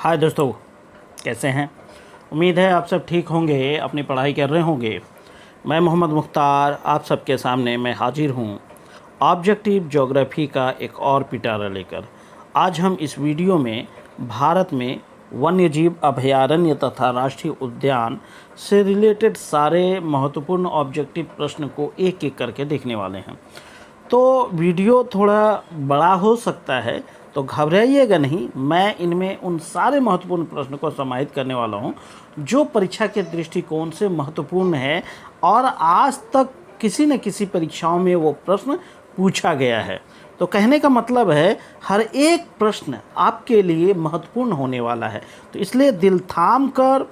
हाय दोस्तों, कैसे हैं। उम्मीद है आप सब ठीक होंगे, अपनी पढ़ाई कर रहे होंगे। मैं मोहम्मद मुख्तार आप सबके सामने मैं हाजिर हूँ ऑब्जेक्टिव ज्योग्राफी का एक और पिटारा लेकर। आज हम इस वीडियो में भारत में वन्यजीव अभयारण्य तथा राष्ट्रीय उद्यान से रिलेटेड सारे महत्वपूर्ण ऑब्जेक्टिव प्रश्न को एक एक करके देखने वाले हैं। तो वीडियो थोड़ा बड़ा हो सकता है, तो घबराइएगा नहीं। मैं इनमें उन सारे महत्वपूर्ण प्रश्न को समाहित करने वाला हूं जो परीक्षा के दृष्टिकोण से महत्वपूर्ण है और आज तक किसी न किसी परीक्षाओं में वो प्रश्न पूछा गया है। तो कहने का मतलब है हर एक प्रश्न आपके लिए महत्वपूर्ण होने वाला है। तो इसलिए दिल थाम कर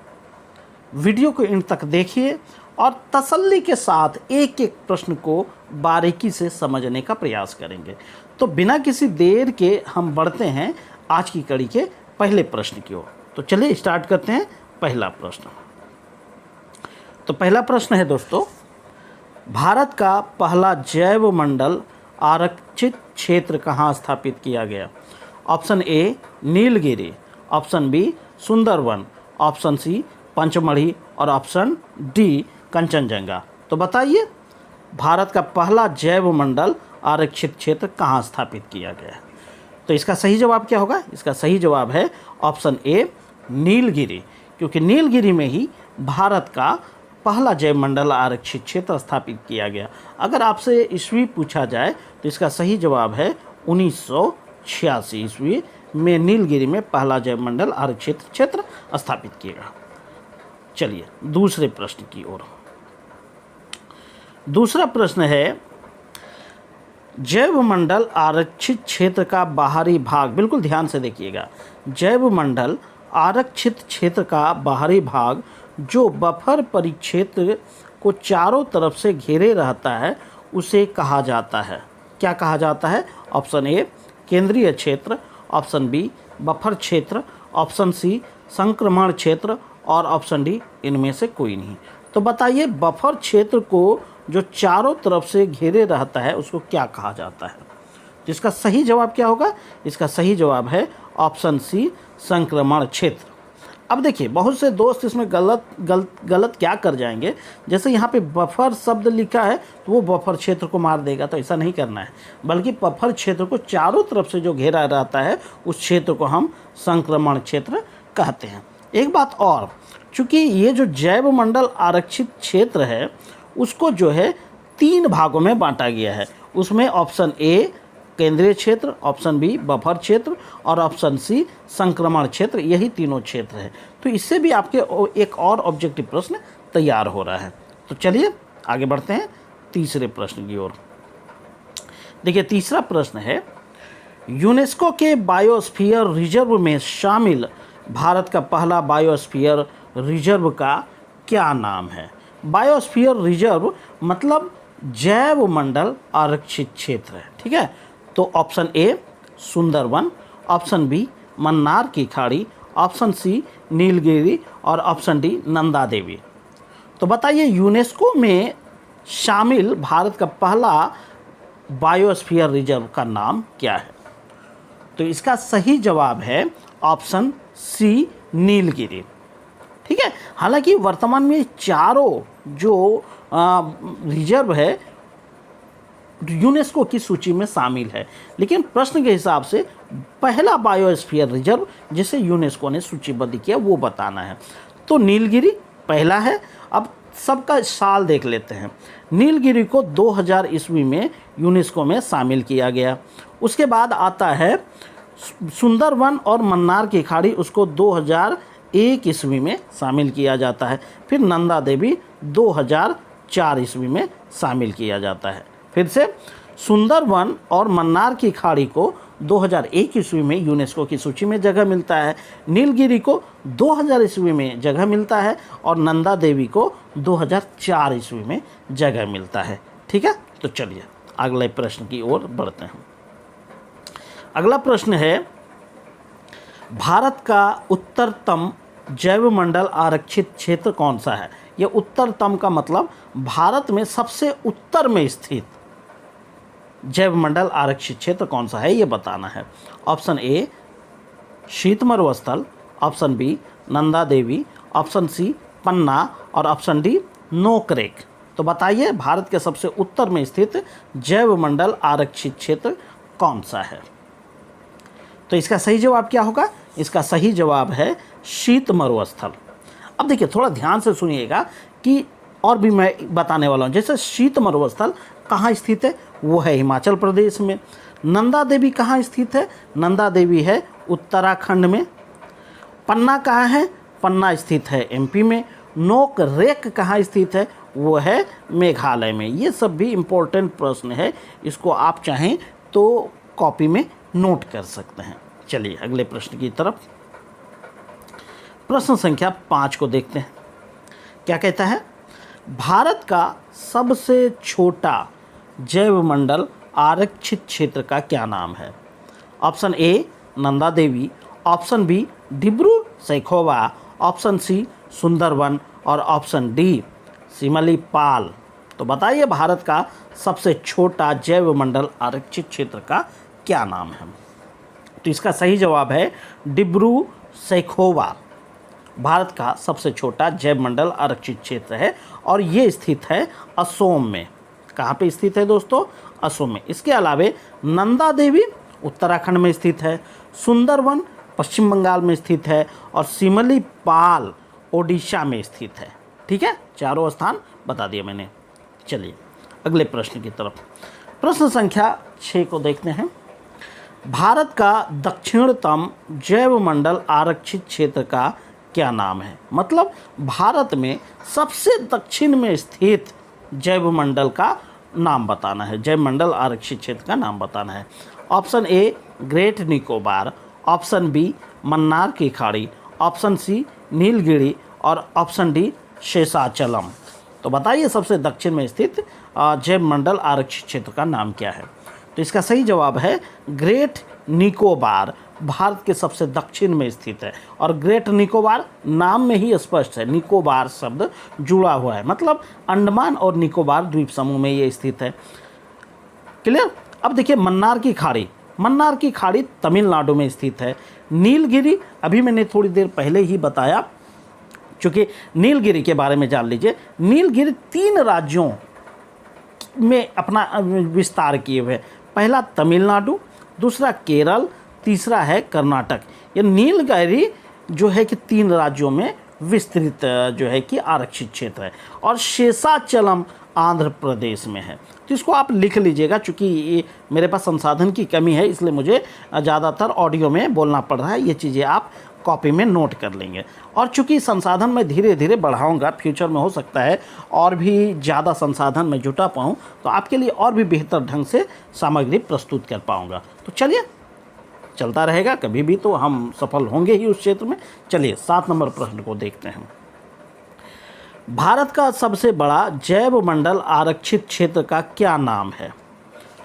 वीडियो को इन तक देखिए और तसल्ली के साथ एक एक प्रश्न को बारीकी से समझने का प्रयास करेंगे। तो बिना किसी देर के हम बढ़ते हैं आज की कड़ी के पहले प्रश्न की ओर। तो चलिए स्टार्ट करते हैं पहला प्रश्न। तो पहला प्रश्न है दोस्तों, भारत का पहला जैव मंडल आरक्षित क्षेत्र कहाँ स्थापित किया गया। Option A Nilgiri, option B Sundarban, option C Pachmarhi और ऑप्शन डी कंचनजंगा। तो बताइए भारत का पहला जैव मंडल आरक्षित क्षेत्र कहाँ स्थापित किया गया है। तो इसका सही जवाब क्या होगा? इसका सही जवाब है ऑप्शन ए नीलगिरी, क्योंकि नीलगिरी में ही भारत का पहला जैव मंडल आरक्षित क्षेत्र स्थापित किया गया। अगर आपसे ईस्वी पूछा जाए तो इसका सही जवाब है 1986 ईस्वी में नीलगिरी में पहला जैव मंडल आरक्षित क्षेत्र स्थापित किया गया। चलिए दूसरे प्रश्न की ओर। दूसरा प्रश्न है, जैव मंडल आरक्षित क्षेत्र का बाहरी भाग, बिल्कुल ध्यान से देखिएगा, जैव मंडल आरक्षित क्षेत्र का बाहरी भाग जो बफर परिक्षेत्र को चारों तरफ से घेरे रहता है उसे कहा जाता है। क्या कहा जाता है? ऑप्शन ए केंद्रीय क्षेत्र, ऑप्शन बी बफर क्षेत्र, ऑप्शन सी संक्रमण क्षेत्र और ऑप्शन डी इनमें से कोई नहीं। तो बताइए बफर क्षेत्र को जो चारों तरफ से घेरे रहता है उसको क्या कहा जाता है। जिसका सही जवाब क्या होगा? इसका सही जवाब है ऑप्शन सी संक्रमण क्षेत्र। अब देखिए बहुत से दोस्त इसमें गलत क्या कर जाएंगे, जैसे यहाँ पे बफर शब्द लिखा है तो वो बफर क्षेत्र को मार देगा। तो ऐसा नहीं करना है, बल्कि बफर क्षेत्र को चारों तरफ से जो घेरा रहता है उस क्षेत्र को हम संक्रमण क्षेत्र कहते हैं। एक बात और, चूँकि ये जो जैव मंडल आरक्षित क्षेत्र है उसको जो है 3 भागों में बांटा गया है। उसमें ऑप्शन ए केंद्रीय क्षेत्र, ऑप्शन बी बफर क्षेत्र और ऑप्शन सी संक्रमण क्षेत्र, यही तीनों क्षेत्र है। तो इससे भी आपके एक और ऑब्जेक्टिव प्रश्न तैयार हो रहा है। तो चलिए आगे बढ़ते हैं तीसरे प्रश्न की ओर। देखिए तीसरा प्रश्न है, यूनेस्को के बायोस्फीयर रिजर्व में शामिल भारत का पहला बायोस्फीयर रिजर्व का क्या नाम है। बायोस्फीयर रिजर्व मतलब जैव मंडल आरक्षित क्षेत्र है, ठीक है। तो option A Sundarban, option B Mannar की खाड़ी, ऑप्शन सी नीलगिरी और ऑप्शन डी नंदा देवी। तो बताइए यूनेस्को में शामिल भारत का पहला बायोस्फीयर रिजर्व का नाम क्या है। तो इसका सही जवाब है ऑप्शन सी नीलगिरी, ठीक है। हालांकि वर्तमान में चारों जो रिजर्व है यूनेस्को की सूची में शामिल है, लेकिन प्रश्न के हिसाब से पहला बायोस्फीयर रिजर्व जिसे यूनेस्को ने सूचीबद्ध किया वो बताना है। तो नीलगिरी पहला है। अब सबका साल देख लेते हैं। नीलगिरी को 2000 ईस्वी में यूनेस्को में शामिल किया गया। उसके बाद आता है सुंदरवन और मन्नार की खाड़ी, उसको 2001 ईस्वी में शामिल किया जाता है। फिर नंदा देवी 2004 ईस्वी में शामिल किया जाता है। फिर से सुंदरवन और मन्नार की खाड़ी को 2001 ईस्वी में यूनेस्को की सूची में जगह मिलता है। नीलगिरी को 2000 ईस्वी में जगह मिलता है और नंदा देवी को 2004 ईस्वी में जगह मिलता है, ठीक है। तो चलिए अगले प्रश्न की ओर बढ़ते हैं। अगला प्रश्न है, भारत का उत्तरतम जैव मंडल आरक्षित क्षेत्र कौन सा है। यह उत्तरतम का मतलब भारत में सबसे उत्तर में स्थित जैव मंडल आरक्षित क्षेत्र कौन सा है ये बताना है। ऑप्शन ए शीतमरुस्थल, option B Nanda Devi, option C Panna और ऑप्शन डी नोकरेक। तो बताइए भारत के सबसे उत्तर में स्थित जैवमंडल आरक्षित क्षेत्र कौन सा है? तो इसका सही जवाब क्या होगा? इसका सही जवाब है शीत मरुस्थल। अब देखिए थोड़ा ध्यान से सुनिएगा कि और भी मैं बताने वाला हूँ। जैसे शीत मरुस्थल कहाँ स्थित है? वो है हिमाचल प्रदेश में। नंदा देवी कहाँ स्थित है? नंदा देवी है उत्तराखंड में। पन्ना कहाँ है? पन्ना स्थित है एमपी में। नोकरेक कहाँ स्थित है? वो है मेघालय में। ये सब भी इम्पोर्टेंट प्रश्न है, इसको आप चाहें तो कॉपी में नोट कर सकते हैं। चलिए अगले प्रश्न की तरफ। प्रश्न संख्या 5 को देखते हैं। क्या कहता है? भारत का सबसे छोटा जैवमंडल आरक्षित क्षेत्र का क्या नाम है? Option A Nanda Devi, option B Dibru Saikhowa, option C Sundarban और ऑप्शन डी सिमलीपाल। तो बताइए भारत का सबसे छोटा जैवमंडल आरक्षित क्षेत्र का क्या नाम है? तो इसका सही जवाब है डिब्रू सैखोवा। भारत का सबसे छोटा जैवमंडल आरक्षित क्षेत्र है और ये स्थित है असोम में। कहाँ पे स्थित है दोस्तों? असोम में। इसके अलावे नंदा देवी उत्तराखंड में स्थित है, सुंदरवन पश्चिम बंगाल में स्थित है और सिमलीपाल ओडिशा में स्थित है। ठीक है, चारों स्थान बता दिए मैंने। चलिए अगले प्रश्न की तरफ। प्रश्न संख्या 6 को देखते हैं। भारत का दक्षिणतम जैवमंडल आरक्षित क्षेत्र का क्या नाम है? मतलब भारत में सबसे दक्षिण में स्थित जैवमंडल का नाम बताना है, जैवमंडल आरक्षित क्षेत्र का नाम बताना है। Option A Great Nicobar, option B Mannar की खाड़ी, ऑप्शन सी नीलगिरी और ऑप्शन डी शेषाचलम। तो बताइए सबसे दक्षिण में स्थित जैवमंडल आरक्षित क्षेत्र का नाम क्या है? तो इसका सही जवाब है ग्रेट निकोबार। भारत के सबसे दक्षिण में स्थित है और ग्रेट निकोबार नाम में ही स्पष्ट है, निकोबार शब्द जुड़ा हुआ है, मतलब अंडमान और निकोबार द्वीप समूह में ये स्थित है। क्लियर? अब देखिए मन्नार की खाड़ी, मन्नार की खाड़ी तमिलनाडु में स्थित है। नीलगिरी अभी मैंने थोड़ी देर पहले ही बताया, चूँकि नीलगिरी के बारे में जान लीजिए। नीलगिरी 3 राज्यों में अपना विस्तार किए हुए, पहला तमिलनाडु, दूसरा केरल, तीसरा है कर्नाटक। ये नीलगिरी जो है कि 3 राज्यों में विस्तृत जो है कि आरक्षित क्षेत्र है और शेषाचलम आंध्र प्रदेश में है। तो इसको आप लिख लीजिएगा, चूँकि ये मेरे पास संसाधन की कमी है इसलिए मुझे ज़्यादातर ऑडियो में बोलना पड़ रहा है। ये चीज़ें आप कॉपी में नोट कर लेंगे और चूँकि संसाधन मैं धीरे धीरे बढ़ाऊंगा, फ्यूचर में हो सकता है और भी ज़्यादा संसाधन मैं जुटा पाऊँ तो आपके लिए और भी बेहतर ढंग से सामग्री प्रस्तुत कर पाऊँगा। तो चलिए चलता रहेगा, कभी भी तो हम सफल होंगे ही उस क्षेत्र में। चलिए 7 नंबर प्रश्न को देखते हैं। भारत का सबसे बड़ा जैवमंडल आरक्षित क्षेत्र का क्या नाम है?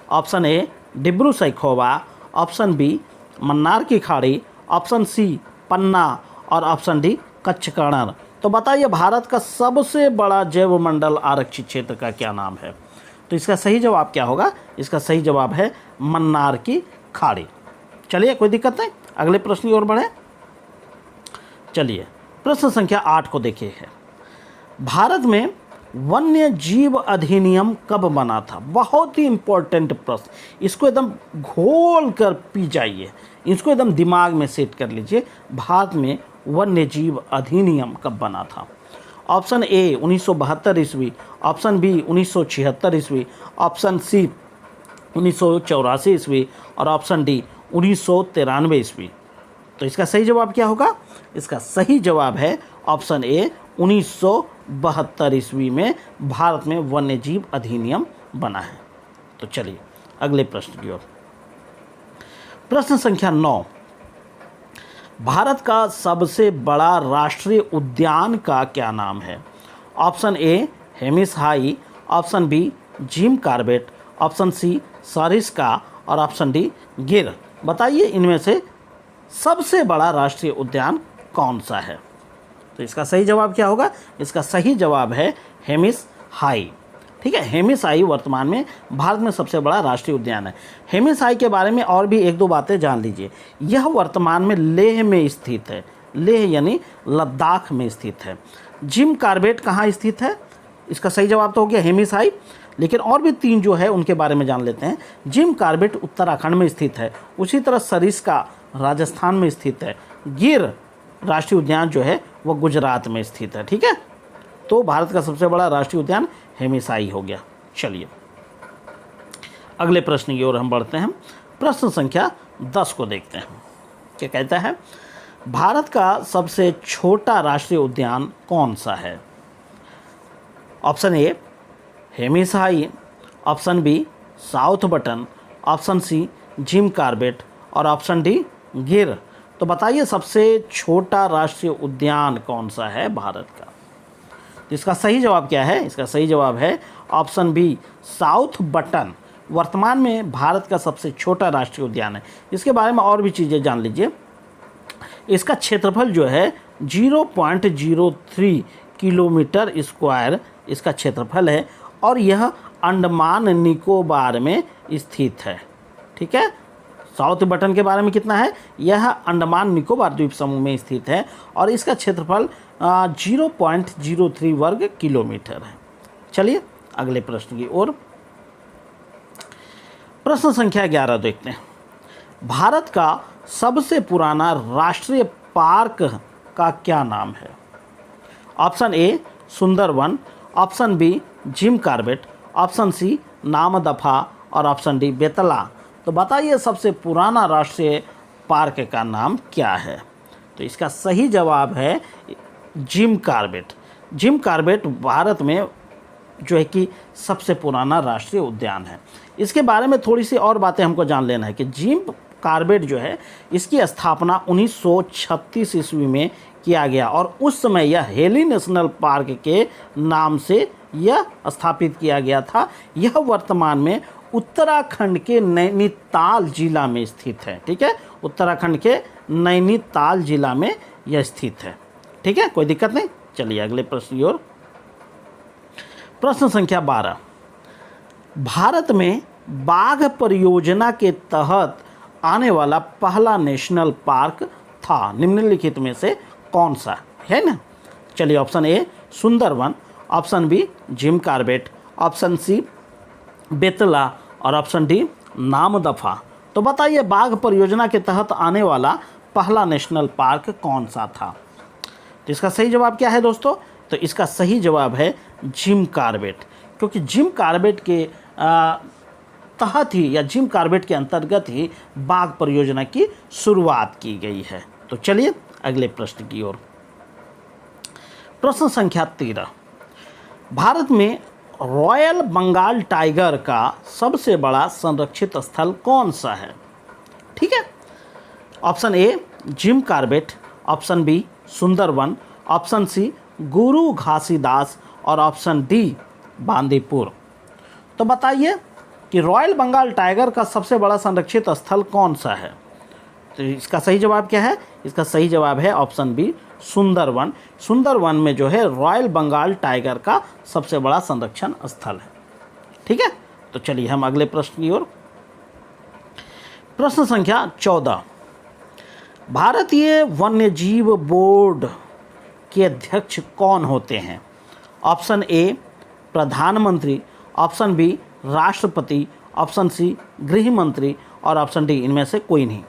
Option A Dibru Saikhowa, option B Mannar की खाड़ी, ऑप्शन सी पन्ना और ऑप्शन डी कच्छकणर। तो बताइए भारत का सबसे बड़ा जैवमंडल आरक्षित क्षेत्र का क्या नाम है? तो इसका सही जवाब क्या होगा? इसका सही जवाब है मन्नार की खाड़ी। चलिए कोई दिक्कत नहीं, अगले प्रश्न की ओर बढ़े। चलिए प्रश्न संख्या 8 को देखिए है। भारत में वन्य जीव अधिनियम कब बना था? बहुत ही इंपॉर्टेंट प्रश्न, इसको एकदम घोल कर पी जाइए, इसको एकदम दिमाग में सेट कर लीजिए। भारत में वन्य जीव अधिनियम कब बना था? ऑप्शन ए 1972 ईस्वी, ऑप्शन बी 1976 ईस्वी, ऑप्शन सी 1984 ईस्वी और ऑप्शन डी 1993 ईस्वी। तो इसका सही जवाब क्या होगा? इसका सही जवाब है ऑप्शन ए 1972 ईस्वी में भारत में वन्य जीव अधिनियम बना है। तो चलिए अगले प्रश्न की ओर। प्रश्न संख्या 9। भारत का सबसे बड़ा राष्ट्रीय उद्यान का क्या नाम है? Option A Hemis high, option B Jim Corbett, option C Sariska और ऑप्शन डी गिर। बताइए इनमें से सबसे बड़ा राष्ट्रीय उद्यान कौन सा है? तो इसका सही जवाब क्या होगा? इसका सही जवाब है हेमिस हाई। ठीक है, हेमिस हाई वर्तमान में भारत में सबसे बड़ा राष्ट्रीय उद्यान है। हेमिस हाई के बारे में और भी 1-2 बातें जान लीजिए। यह वर्तमान में लेह में स्थित है, लेह यानी लद्दाख में स्थित है। जिम कॉर्बेट कहाँ स्थित है? इसका सही जवाब तो हो गया हेमिसाई, लेकिन और भी 3 जो है उनके बारे में जान लेते हैं। जिम कॉर्बेट उत्तराखंड में स्थित है। उसी तरह सरिस्का राजस्थान में स्थित है। गिर राष्ट्रीय उद्यान जो है वो गुजरात में स्थित है। ठीक है, तो भारत का सबसे बड़ा राष्ट्रीय उद्यान हेमिसाई हो गया। चलिए अगले प्रश्न की ओर हम बढ़ते हैं। प्रश्न संख्या 10 को देखते हैं। क्या कहता है? भारत का सबसे छोटा राष्ट्रीय उद्यान कौन सा है? ऑप्शन ए हेमिसाई, option B South Button, option C Jim Corbett और ऑप्शन डी गिर। तो बताइए सबसे छोटा राष्ट्रीय उद्यान कौन सा है भारत का? तो इसका सही जवाब क्या है? इसका सही जवाब है ऑप्शन बी साउथ बटन। वर्तमान में भारत का सबसे छोटा राष्ट्रीय उद्यान है। इसके बारे में और भी चीज़ें जान लीजिए। इसका क्षेत्रफल जो है 0.03 किलोमीटर स्क्वायर इसका क्षेत्रफल है और यह अंडमान निकोबार में स्थित है। ठीक है, साउथ बटन के बारे में कितना है? यह अंडमान निकोबार द्वीप समूह में स्थित है और इसका क्षेत्रफल 0.03 वर्ग किलोमीटर है। चलिए अगले प्रश्न की ओर। प्रश्न संख्या 11 देखते हैं। भारत का सबसे पुराना राष्ट्रीय पार्क का क्या नाम है? Option A Sundarban, option B Jim Corbett, option C Namdapha और ऑप्शन डी बेतला। तो बताइए सबसे पुराना राष्ट्रीय पार्क का नाम क्या है? तो इसका सही जवाब है Jim Corbett. Jim Corbett Bharat में जो है कि सबसे पुराना राष्ट्रीय उद्यान है। इसके बारे में थोड़ी सी और बातें हमको जान लेना है कि जिम कॉर्बेट जो है इसकी स्थापना 1936 ईस्वी में किया गया और उस समय यह हेली नेशनल पार्क के नाम से यह स्थापित किया गया था। यह वर्तमान में उत्तराखंड के नैनीताल जिला में स्थित है। ठीक है, उत्तराखंड के नैनीताल जिला में यह स्थित है। ठीक है, कोई दिक्कत नहीं। चलिए अगले प्रश्न की ओर। प्रश्न संख्या 12। भारत में बाघ परियोजना के तहत आने वाला पहला नेशनल पार्क था निम्नलिखित में से कौन सा है ना? चलिए option A Sundarban, option B Jim Corbett, option C Betla और ऑप्शन डी नामदफा। तो बताइए बाघ परियोजना के तहत आने वाला पहला नेशनल पार्क कौन सा था? तो इसका सही जवाब क्या है दोस्तों? तो इसका सही जवाब है जिम कॉर्बेट, क्योंकि जिम कॉर्बेट के तहत ही या जिम कॉर्बेट के अंतर्गत ही बाघ परियोजना की शुरुआत की गई है। तो चलिए अगले प्रश्न की ओर। प्रश्न संख्या 13। भारत में रॉयल बंगाल टाइगर का सबसे बड़ा संरक्षित स्थल कौन सा है? ठीक है, option A Jim Corbett, option B Sundarban, option C Guru Ghasidas और ऑप्शन डी बांदीपुर। तो बताइए कि रॉयल बंगाल टाइगर का सबसे बड़ा संरक्षित स्थल कौन सा है? तो इसका सही जवाब क्या है? इसका सही जवाब है ऑप्शन बी सुंदरवन। सुंदरवन में जो है रॉयल बंगाल टाइगर का सबसे बड़ा संरक्षण स्थल है। ठीक है, तो चलिए हम अगले प्रश्न की ओर। प्रश्न संख्या 14। भारतीय वन्यजीव बोर्ड के अध्यक्ष कौन होते हैं? ऑप्शन ए प्रधानमंत्री, ऑप्शन बी राष्ट्रपति, ऑप्शन सी गृह मंत्री और ऑप्शन डी इनमें से कोई नहीं।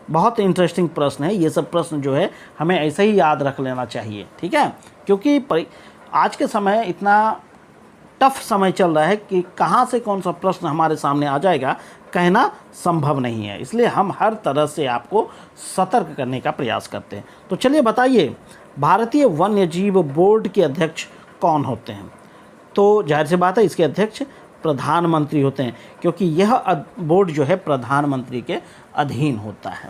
बहुत इंटरेस्टिंग प्रश्न है। ये सब प्रश्न जो है हमें ऐसे ही याद रख लेना चाहिए। ठीक है, क्योंकि आज के समय इतना टफ समय चल रहा है कि कहाँ से कौन सा प्रश्न हमारे सामने आ जाएगा कहना संभव नहीं है। इसलिए हम हर तरह से आपको सतर्क करने का प्रयास करते हैं। तो चलिए बताइए भारतीय वन्यजीव बोर्ड के अध्यक्ष कौन होते हैं? तो जाहिर सी बात है इसके अध्यक्ष प्रधानमंत्री होते हैं, क्योंकि यह बोर्ड जो है प्रधानमंत्री के अधीन होता है।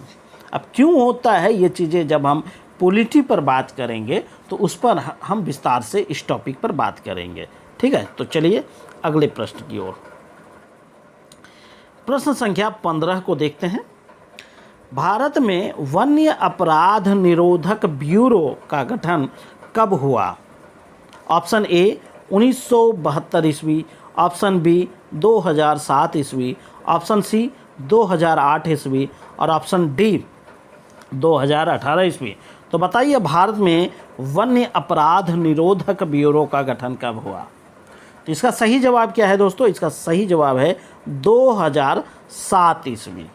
अब क्यों होता है ये चीज़ें जब हम पॉलिटी पर बात करेंगे तो उस पर हम विस्तार से इस टॉपिक पर बात करेंगे। ठीक है, तो चलिए अगले प्रश्न की ओर। प्रश्न संख्या 15 को देखते हैं। भारत में वन्य अपराध निरोधक ब्यूरो का गठन कब हुआ? ऑप्शन ए 1972 ईस्वी, ऑप्शन बी 2007 ईस्वी, ऑप्शन सी 2008 ईस्वी और ऑप्शन डी 2018 ईस्वी। तो बताइए भारत में वन्य अपराध निरोधक ब्यूरो का गठन कब हुआ? तो इसका सही जवाब क्या है दोस्तों? इसका सही जवाब है 2007 ईस्वी।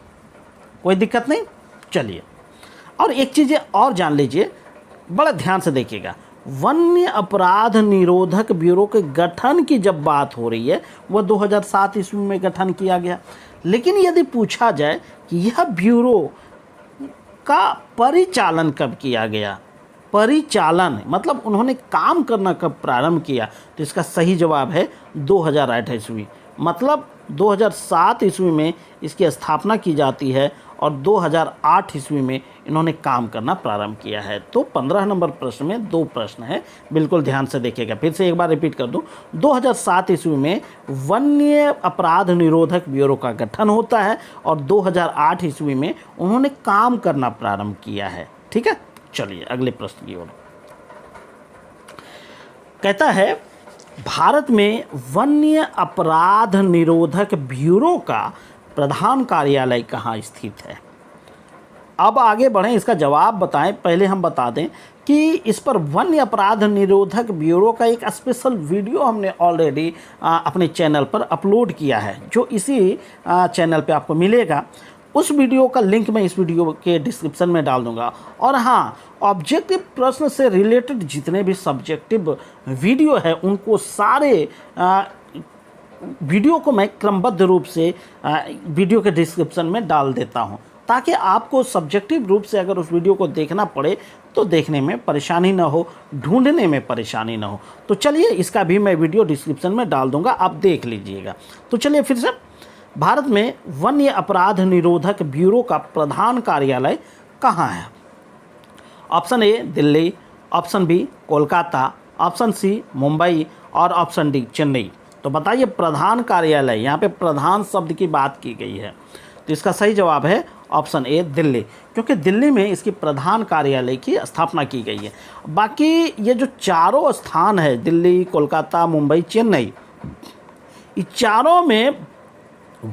कोई दिक्कत नहीं। चलिए, और एक चीज़ और जान लीजिए, बड़ा ध्यान से देखिएगा। वन्य अपराध निरोधक ब्यूरो के गठन की जब बात हो रही है, वह 2007 ईस्वी में गठन किया गया। लेकिन यदि पूछा जाए कि यह ब्यूरो का परिचालन कब किया गया, परिचालन मतलब उन्होंने काम करना कब प्रारंभ किया, तो इसका सही जवाब है 2008 ईस्वी। मतलब 2007 ईस्वी में इसकी स्थापना की जाती है और 2008 ईस्वी में इन्होंने काम करना प्रारंभ किया है। तो 15 नंबर प्रश्न में 2 प्रश्न है, बिल्कुल ध्यान से देखिएगा। फिर से एक बार रिपीट कर दूं, 2007 ईस्वी में वन्य अपराध निरोधक ब्यूरो का गठन होता है और 2008 ईस्वी में उन्होंने काम करना प्रारंभ किया है। ठीक है, चलिए अगले प्रश्न की ओर। कहता है भारत में वन्य अपराध निरोधक ब्यूरो का प्रधान कार्यालय कहाँ स्थित है? अब आगे बढ़ें, इसका जवाब बताएं। पहले हम बता दें कि इस पर वन्य अपराध निरोधक ब्यूरो का एक स्पेशल वीडियो हमने ऑलरेडी अपने चैनल पर अपलोड किया है, जो इसी चैनल पे आपको मिलेगा। उस वीडियो का लिंक मैं इस वीडियो के डिस्क्रिप्शन में डाल दूंगा। और हाँ, ऑब्जेक्टिव प्रश्न से रिलेटेड जितने भी सब्जेक्टिव वीडियो है, उनको सारे वीडियो को मैं क्रमबद्ध रूप से वीडियो के डिस्क्रिप्शन में डाल देता हूं, ताकि आपको सब्जेक्टिव रूप से अगर उस वीडियो को देखना पड़े तो देखने में परेशानी ना हो, ढूंढने में परेशानी ना हो। तो चलिए, इसका भी मैं वीडियो डिस्क्रिप्शन में डाल दूंगा, आप देख लीजिएगा। तो चलिए फिर से, भारत में वन्य अपराध निरोधक ब्यूरो का प्रधान कार्यालय कहाँ है? Option A Delhi, option B Kolkata, option C Mumbai और ऑप्शन डी चेन्नई। तो बताइए प्रधान कार्यालय, यहाँ पे प्रधान शब्द की बात की गई है, तो इसका सही जवाब है ऑप्शन ए दिल्ली, क्योंकि दिल्ली में इसकी प्रधान कार्यालय की स्थापना की गई है। बाकी ये जो चारों स्थान है, दिल्ली, कोलकाता, मुंबई, चेन्नई, इस चारों में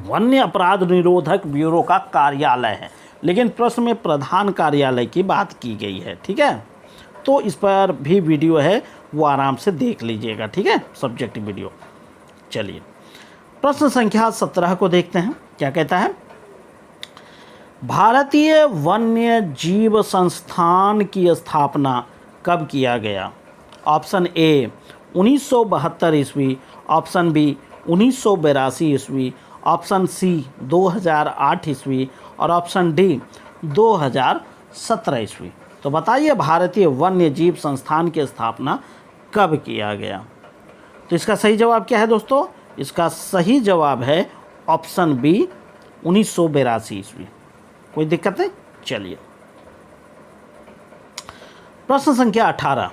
वन्य अपराध निरोधक ब्यूरो का कार्यालय है, लेकिन प्रश्न में प्रधान कार्यालय की बात की गई है। ठीक है, तो इस पर भी वीडियो है, वो आराम से देख लीजिएगा। ठीक है, सब्जेक्टिव वीडियो। चलिए प्रश्न संख्या 17 को देखते हैं, क्या कहता है? भारतीय वन्य जीव संस्थान की स्थापना कब किया गया? ऑप्शन ए 1972 ईस्वी, ऑप्शन बी 1982 ईस्वी, ऑप्शन सी 2008 ईस्वी और ऑप्शन डी 2017 ईस्वी। तो बताइए भारतीय वन्य जीव संस्थान की स्थापना कब किया गया? तो इसका सही जवाब क्या है दोस्तों? इसका सही जवाब है ऑप्शन बी 1982 ईस्वी। कोई दिक्कत नहीं। चलिए प्रश्न संख्या 18,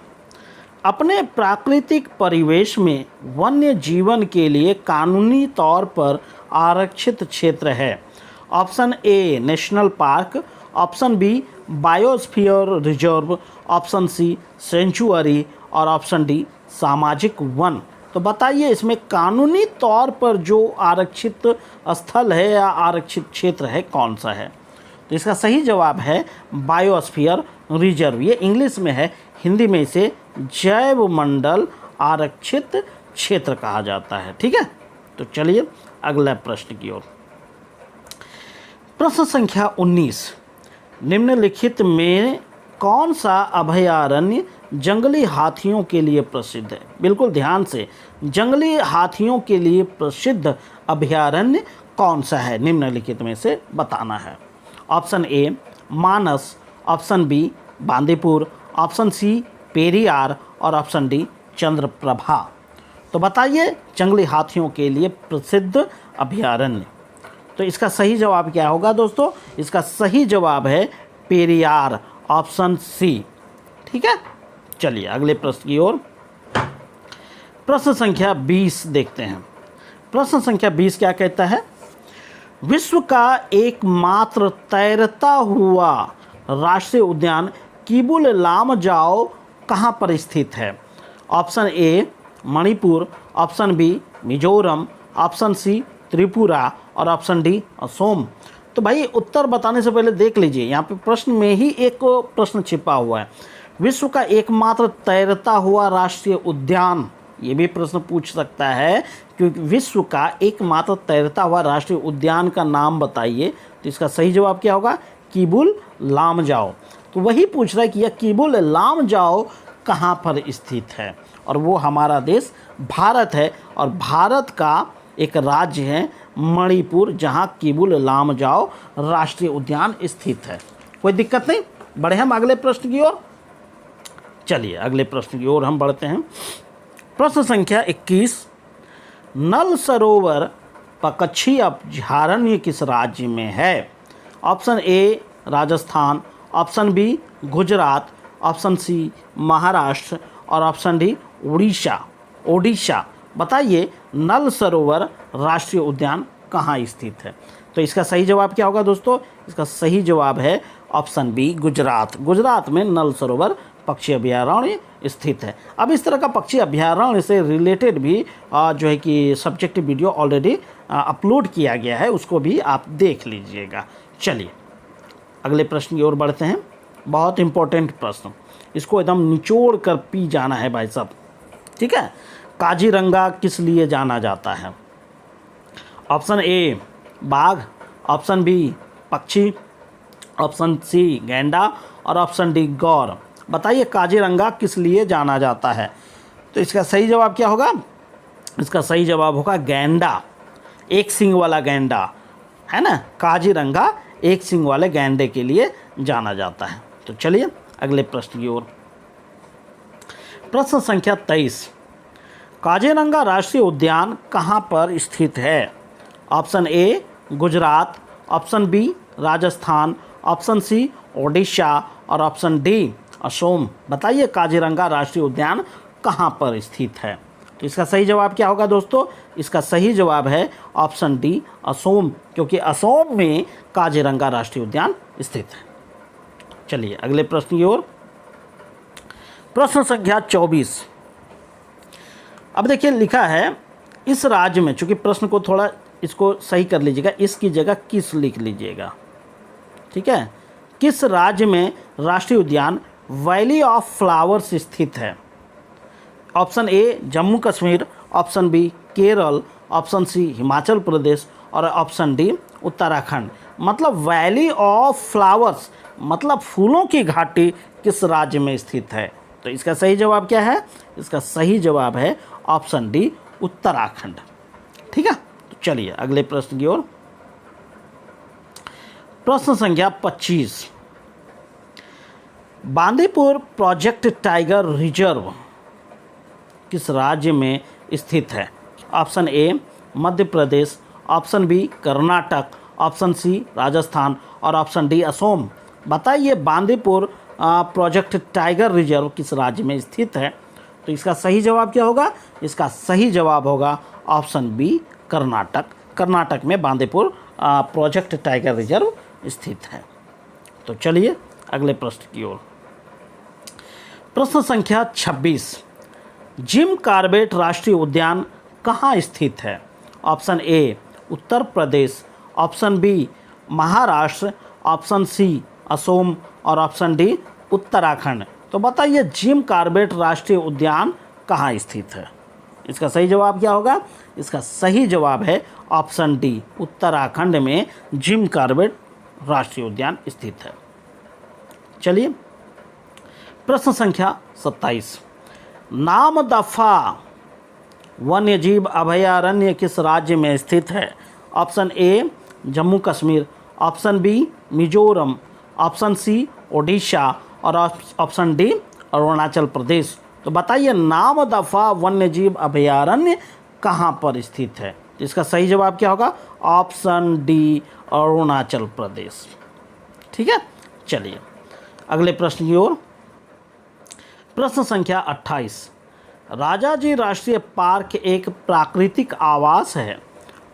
अपने प्राकृतिक परिवेश में वन्य जीवन के लिए कानूनी तौर पर आरक्षित क्षेत्र है। Option A national park, option B biosphere reserve, option C sanctuary और ऑप्शन डी सामाजिक वन। तो बताइए इसमें कानूनी तौर पर जो आरक्षित स्थल है या आरक्षित क्षेत्र है कौन सा है? तो इसका सही जवाब है बायोस्फीयर रिजर्व। ये इंग्लिश में है, हिंदी में इसे जैव मंडल आरक्षित क्षेत्र कहा जाता है। ठीक है, तो चलिए अगला प्रश्न की ओर। प्रश्न संख्या 19, निम्नलिखित में कौन सा अभयारण्य जंगली हाथियों के लिए प्रसिद्ध है? बिल्कुल ध्यान से, जंगली हाथियों के लिए प्रसिद्ध अभयारण्य कौन सा है, निम्नलिखित में से बताना है। Option A Manas, option B Bandipur, option C Periyar और ऑप्शन डी चंद्रप्रभा। तो बताइए जंगली हाथियों के लिए प्रसिद्ध अभयारण्य। तो इसका सही जवाब क्या होगा दोस्तों? इसका सही जवाब है पेरियार, ऑप्शन सी। ठीक है, चलिए अगले प्रश्न की ओर। प्रश्न संख्या 20 देखते हैं। प्रश्न संख्या 20 क्या कहता है? विश्व का एकमात्र तैरता हुआ राष्ट्रीय उद्यान किबुल लामजाओ कहाँ पर स्थित है? Option A Manipur, option B Mizoram, option C Tripura और ऑप्शन डी असम। तो भाई उत्तर बताने से पहले देख लीजिए, यहाँ पे प्रश्न में ही एक प्रश्न छिपा हुआ है। विश्व का एकमात्र तैरता हुआ राष्ट्रीय उद्यान, ये भी प्रश्न पूछ सकता है, क्योंकि विश्व का एकमात्र तैरता हुआ राष्ट्रीय उद्यान का नाम बताइए। तो इसका सही जवाब क्या होगा? किबुल लामजाओ। तो वही पूछ रहा है कि यह किबुल लामजाओ कहाँ पर स्थित है, और वो हमारा देश भारत है, और भारत का एक राज्य है मणिपुर, जहाँ किबुल लामजाओ राष्ट्रीय उद्यान स्थित है। कोई दिक्कत नहीं, बढ़े हम अगले प्रश्न की ओर। चलिए अगले प्रश्न की ओर हम बढ़ते हैं। प्रश्न संख्या 21, नल सरोवर पक्षी अभयारण्य किस राज्य में है? Option A Rajasthan, option B Gujarat, option C Maharashtra, और ऑप्शन डी ओडिशा। बताइए नल सरोवर राष्ट्रीय उद्यान कहाँ स्थित है? तो इसका सही जवाब क्या होगा दोस्तों? इसका सही जवाब है ऑप्शन बी गुजरात। गुजरात में नल सरोवर पक्षी अभयारण्य स्थित है। अब इस तरह का पक्षी अभयारण्य से रिलेटेड भी जो है कि सब्जेक्टिव वीडियो ऑलरेडी अपलोड किया गया है, उसको भी आप देख लीजिएगा। चलिए अगले प्रश्न की ओर बढ़ते हैं। बहुत इंपॉर्टेंट प्रश्न, इसको एकदम निचोड़ कर पी जाना है भाई साहब, ठीक है। काजीरंगा किस लिए जाना जाता है? ऑप्शन ए बाघ, ऑप्शन बी पक्षी, ऑप्शन सी गैंडा, और ऑप्शन डी गौर। बताइए काजीरंगा किस लिए जाना जाता है? तो इसका सही जवाब क्या होगा? इसका सही जवाब होगा गैंडा, एक सींग वाला गैंडा, है ना। काजीरंगा एक सींग वाले गैंडे के लिए जाना जाता है। तो चलिए अगले प्रश्न की ओर। प्रश्न संख्या 23, काजीरंगा राष्ट्रीय उद्यान कहाँ पर स्थित है? Option A Gujarat, option B Rajasthan, option C Odisha, और ऑप्शन डी असम। बताइए काजीरंगा राष्ट्रीय उद्यान कहाँ पर स्थित है? तो इसका सही जवाब क्या होगा दोस्तों? इसका सही जवाब है ऑप्शन डी असम, क्योंकि असम में काजीरंगा राष्ट्रीय उद्यान स्थित है। चलिए अगले प्रश्न की ओर। प्रश्न संख्या 24। अब देखिए लिखा है इस राज्य में, चूंकि प्रश्न को थोड़ा इसको सही कर लीजिएगा, इसकी जगह किस लिख लीजिएगा, ठीक है। किस राज्य में राष्ट्रीय उद्यान वैली ऑफ फ्लावर्स स्थित है? Option A Jammu Kashmir, option B Kerala, option C Himachal Pradesh, और ऑप्शन डी उत्तराखंड। मतलब वैली ऑफ फ्लावर्स मतलब फूलों की घाटी किस राज्य में स्थित है? तो इसका सही जवाब क्या है? इसका सही जवाब है ऑप्शन डी उत्तराखंड, ठीक है। तो चलिए अगले प्रश्न की ओर। प्रश्न संख्या 25, बांदीपुर प्रोजेक्ट टाइगर रिजर्व किस राज्य में स्थित है? Option A Madhya Pradesh, option B Karnataka, option C Rajasthan, और ऑप्शन डी असम। बताइए बांदीपुर प्रोजेक्ट टाइगर रिजर्व किस राज्य में स्थित है? तो इसका सही जवाब क्या होगा? इसका सही जवाब होगा ऑप्शन बी कर्नाटक। कर्नाटक में बांदीपुर प्रोजेक्ट टाइगर रिजर्व स्थित है। तो चलिए अगले प्रश्न की ओर। प्रश्न संख्या 26, जिम कॉर्बेट राष्ट्रीय उद्यान कहाँ स्थित है? Option A Uttar Pradesh, option B Maharashtra, option C Assam, और ऑप्शन डी उत्तराखंड। तो बताइए जिम कॉर्बेट राष्ट्रीय उद्यान कहाँ स्थित है? इसका सही जवाब क्या होगा? इसका सही जवाब है ऑप्शन डी उत्तराखंड में जिम कॉर्बेट राष्ट्रीय उद्यान स्थित है। चलिए प्रश्न संख्या 27, नामदफा वन्यजीव अभयारण्य किस राज्य में स्थित है? Option A Jammu Kashmir, option B Mizoram, option C Odisha, और ऑप्शन डी अरुणाचल प्रदेश। तो बताइए नामदफा वन्यजीव अभयारण्य कहाँ पर स्थित है? इसका सही जवाब क्या होगा? ऑप्शन डी अरुणाचल प्रदेश, ठीक है। चलिए अगले प्रश्न की ओर। प्रश्न संख्या 28, राजाजी राष्ट्रीय पार्क एक प्राकृतिक आवास है।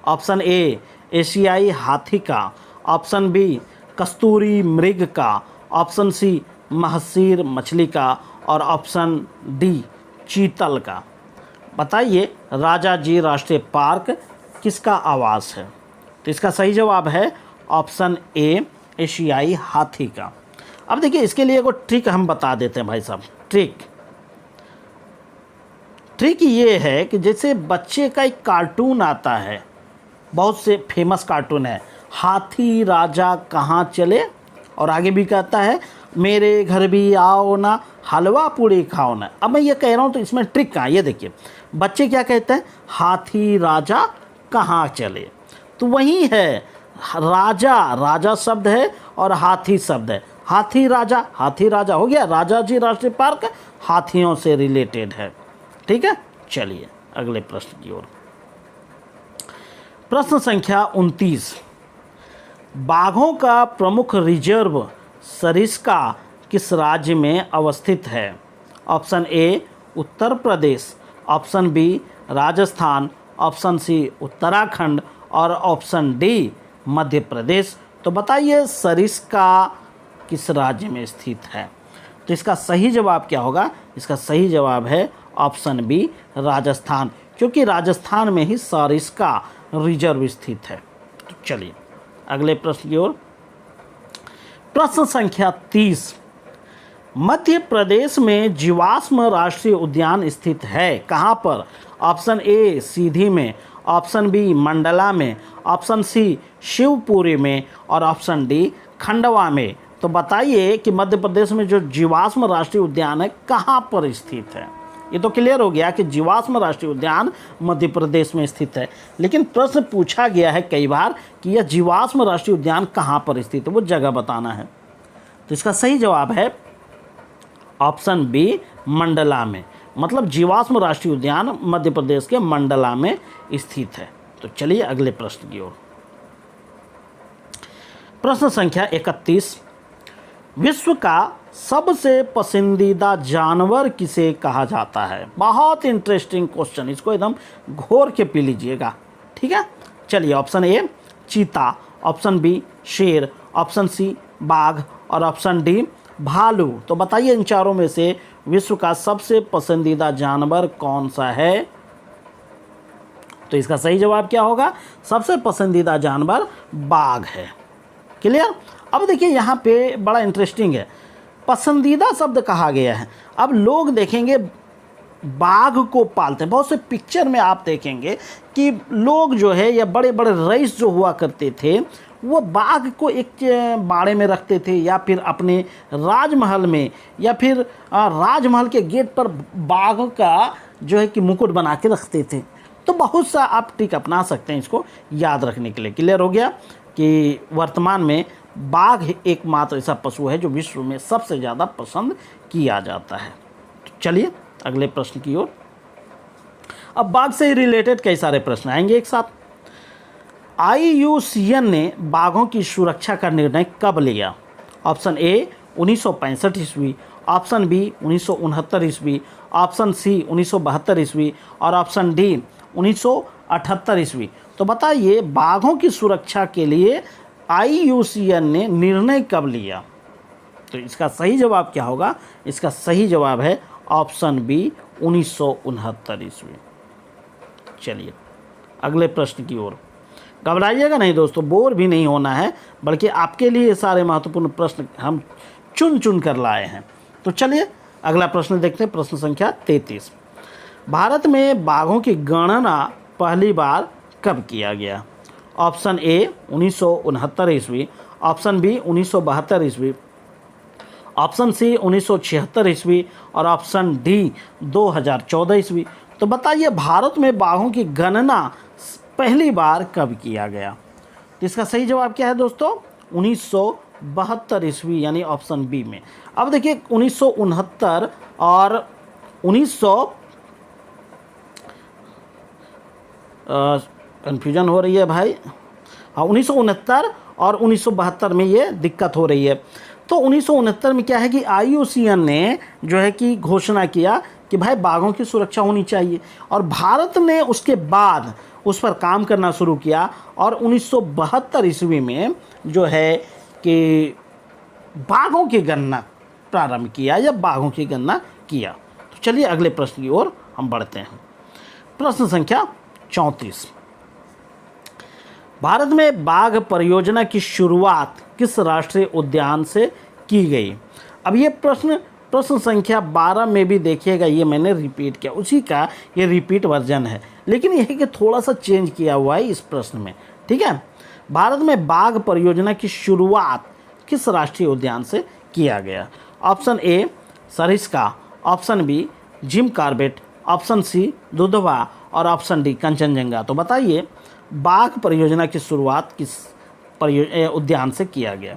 ऑप्शन ए एशियाई हाथी का, ऑप्शन बी कस्तूरी मृग का, ऑप्शन सी महसीर मछली का, और ऑप्शन डी चीतल का। बताइए राजाजी राष्ट्रीय पार्क किसका आवास है? तो इसका सही जवाब है ऑप्शन ए एशियाई हाथी का। अब देखिए इसके लिए एक ट्रिक हम बता देते हैं भाई साहब। ट्रिक ये है कि जैसे बच्चे का एक कार्टून आता है, बहुत से फेमस कार्टून है, हाथी राजा कहाँ चले, और आगे भी कहता है मेरे घर भी आओ ना, हलवा पूड़ी खाओ ना। अब मैं ये कह रहा हूँ तो इसमें ट्रिक कहाँ, ये देखिए बच्चे क्या कहते हैं, हाथी राजा कहाँ चले। तो वही है, राजा शब्द है और हाथी शब्द है। हाथी राजा हो गया, राजा जी राष्ट्रीय पार्क हाथियों से रिलेटेड है। ठीक है, चलिए अगले प्रश्न की ओर। प्रश्न संख्या 29, बाघों का प्रमुख रिजर्व सरिस्का किस राज्य में अवस्थित है? Option A Uttar Pradesh, option B Rajasthan, option C Uttarakhand और ऑप्शन डी मध्य प्रदेश। तो बताइए सरिस्का किस राज्य में स्थित है? तो इसका सही जवाब क्या होगा? इसका सही जवाब है ऑप्शन बी राजस्थान, क्योंकि राजस्थान में ही सरिस्का रिजर्व स्थित है। तो चलिए अगले प्रश्न की ओर। प्रश्न संख्या 30, मध्य प्रदेश में जीवाश्म राष्ट्रीय उद्यान स्थित है कहाँ पर? ऑप्शन ए सीधी में, ऑप्शन बी मंडला में, ऑप्शन सी शिवपुरी में और ऑप्शन डी खंडवा में। तो बताइए कि मध्य प्रदेश में जो जीवाश्म राष्ट्रीय उद्यान है कहाँ पर स्थित है? ये तो क्लियर हो गया कि जीवाश्म राष्ट्रीय उद्यान मध्य प्रदेश में स्थित है, लेकिन प्रश्न पूछा गया है कई बार कि यह जीवाश्म राष्ट्रीय उद्यान कहाँ पर स्थित है, वो जगह बताना है। तो इसका सही जवाब है ऑप्शन बी मंडला में, मतलब जीवाश्म राष्ट्रीय उद्यान मध्य प्रदेश के मंडला में स्थित है। तो चलिए अगले प्रश्न की ओर। प्रश्न संख्या 31, विश्व का सबसे पसंदीदा जानवर किसे कहा जाता है? बहुत इंटरेस्टिंग क्वेश्चन, इसको एकदम घोर के पी लीजिएगा। ठीक है, चलिए ऑप्शन ए चीता, ऑप्शन बी शेर, ऑप्शन सी बाघ और ऑप्शन डी भालू। तो बताइए इन चारों में से विश्व का सबसे पसंदीदा जानवर कौन सा है? तो इसका सही जवाब क्या होगा? सबसे पसंदीदा जानवर बाघ है। क्लियर? अब देखिए यहाँ पे बड़ा इंटरेस्टिंग है, पसंदीदा शब्द कहा गया है। अब लोग देखेंगे बाघ को पालते हैं, बहुत से पिक्चर में आप देखेंगे कि लोग जो है या बड़े बड़े रईस जो हुआ करते थे वो बाघ को एक बाड़े में रखते थे, या फिर अपने राजमहल में, या फिर राजमहल के गेट पर बाघ का जो है कि मुकुट बना के रखते थे। तो बहुत सा आप ट्रिक अपना सकते हैं इसको याद रखने के लिए। क्लियर हो गया कि वर्तमान में बाघ एकमात्र ऐसा पशु है जो विश्व में सबसे ज़्यादा पसंद किया जाता है। तो चलिए अगले प्रश्न की ओर। अब बाघ से रिलेटेड कई सारे प्रश्न आएंगे एक साथ। IUCN ने बाघों की सुरक्षा का निर्णय कब लिया? ऑप्शन ए 1965 ईस्वी, ऑप्शन बी 1969 ईस्वी, ऑप्शन सी 1972 ईस्वी और ऑप्शन डी 1978 ईस्वी। तो बताइए बाघों की सुरक्षा के लिए IUCN ने निर्णय कब लिया? तो इसका सही जवाब क्या होगा? इसका सही जवाब है ऑप्शन बी 1969 ईस्वी। चलिए अगले प्रश्न की ओर। घबराइएगा नहीं दोस्तों, बोर भी नहीं होना है, बल्कि आपके लिए सारे महत्वपूर्ण प्रश्न हम चुन चुन कर लाए हैं। तो चलिए अगला प्रश्न देखते हैं। प्रश्न संख्या 33, भारत में बाघों की गणना पहली बार कब किया गया? ऑप्शन ए 1969 ईस्वी, ऑप्शन बी 1972 ईस्वी, ऑप्शन सी 1976 ईस्वी और ऑप्शन डी 2014 ईस्वी। तो बताइए भारत में बाघों की गणना पहली बार कब किया गया? तो इसका सही जवाब क्या है दोस्तों? 1972 ईस्वी, यानी ऑप्शन बी में। अब देखिए 1969 और 1900 कन्फ्यूजन हो रही है भाई, हाँ 1969 और 1972 में ये दिक्कत हो रही है। तो 1969 में क्या है कि IUCN ने जो है कि घोषणा किया कि भाई बाघों की सुरक्षा होनी चाहिए, और भारत ने उसके बाद उस पर काम करना शुरू किया और 1972 ईस्वी में जो है कि बाघों की गणना प्रारंभ किया या बाघों की गणना किया। तो चलिए अगले प्रश्न की ओर हम बढ़ते हैं। प्रश्न संख्या 34, भारत में बाघ परियोजना की शुरुआत किस राष्ट्रीय उद्यान से की गई? अब ये प्रश्न संख्या 12 में भी देखिएगा, ये मैंने रिपीट किया, उसी का ये रिपीट वर्जन है, लेकिन यह कि थोड़ा सा चेंज किया हुआ है इस प्रश्न में। ठीक है, भारत में बाघ परियोजना की शुरुआत किस राष्ट्रीय उद्यान से किया गया? Option A Sariska, option B Jim Corbett, option C Dudhwa और ऑप्शन डी कंचनजंगा। तो बताइए बाघ परियोजना की शुरुआत किस उद्यान से किया गया?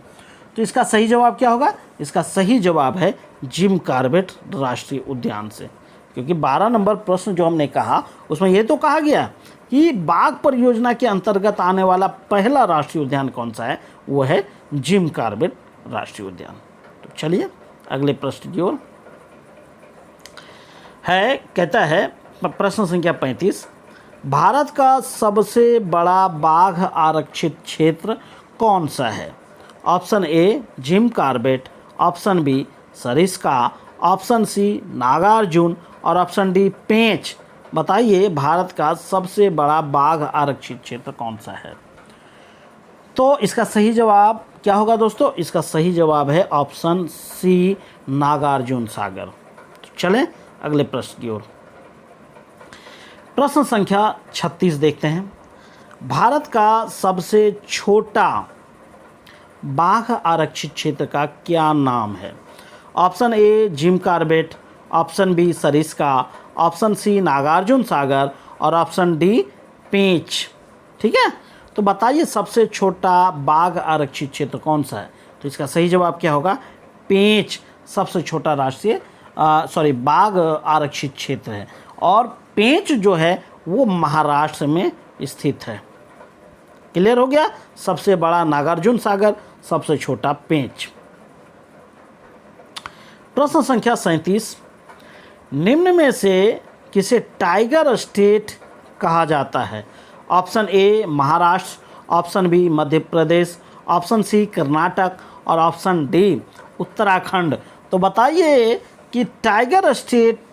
तो इसका सही जवाब क्या होगा? इसका सही जवाब है जिम कॉर्बेट राष्ट्रीय उद्यान से, क्योंकि 12 नंबर प्रश्न जो हमने कहा उसमें ये तो कहा गया कि बाघ परियोजना के अंतर्गत आने वाला पहला राष्ट्रीय उद्यान कौन सा है, वो है जिम कॉर्बेट राष्ट्रीय उद्यान। तो चलिए अगले प्रश्न की ओर है। कहता है प्रश्न संख्या 35, भारत का सबसे बड़ा बाघ आरक्षित क्षेत्र कौन सा है? Option A Jim Corbett, option B Sariska, option C Nagarjun और ऑप्शन डी पेंच। बताइए भारत का सबसे बड़ा बाघ आरक्षित क्षेत्र कौन सा है? तो इसका सही जवाब क्या होगा दोस्तों? इसका सही जवाब है ऑप्शन सी नागार्जुन सागर। तो चलें अगले प्रश्न की ओर। प्रश्न संख्या 36 देखते हैं। भारत का सबसे छोटा बाघ आरक्षित क्षेत्र का क्या नाम है? Option A Jim Corbett, option B Sariska, option C Nagarjuna Sagar और ऑप्शन डी पेंच। ठीक है, तो बताइए सबसे छोटा बाघ आरक्षित क्षेत्र कौन सा है? तो इसका सही जवाब क्या होगा? पेंच सबसे छोटा बाघ आरक्षित क्षेत्र है, और पेंच जो है वो महाराष्ट्र में स्थित है। क्लियर हो गया? सबसे बड़ा नागार्जुन सागर, सबसे छोटा पेंच। प्रश्न संख्या 37, निम्न में से किसे टाइगर स्टेट कहा जाता है? Option A Maharashtra, option B Madhya Pradesh, option C Karnataka और ऑप्शन डी उत्तराखंड। तो बताइए कि टाइगर स्टेट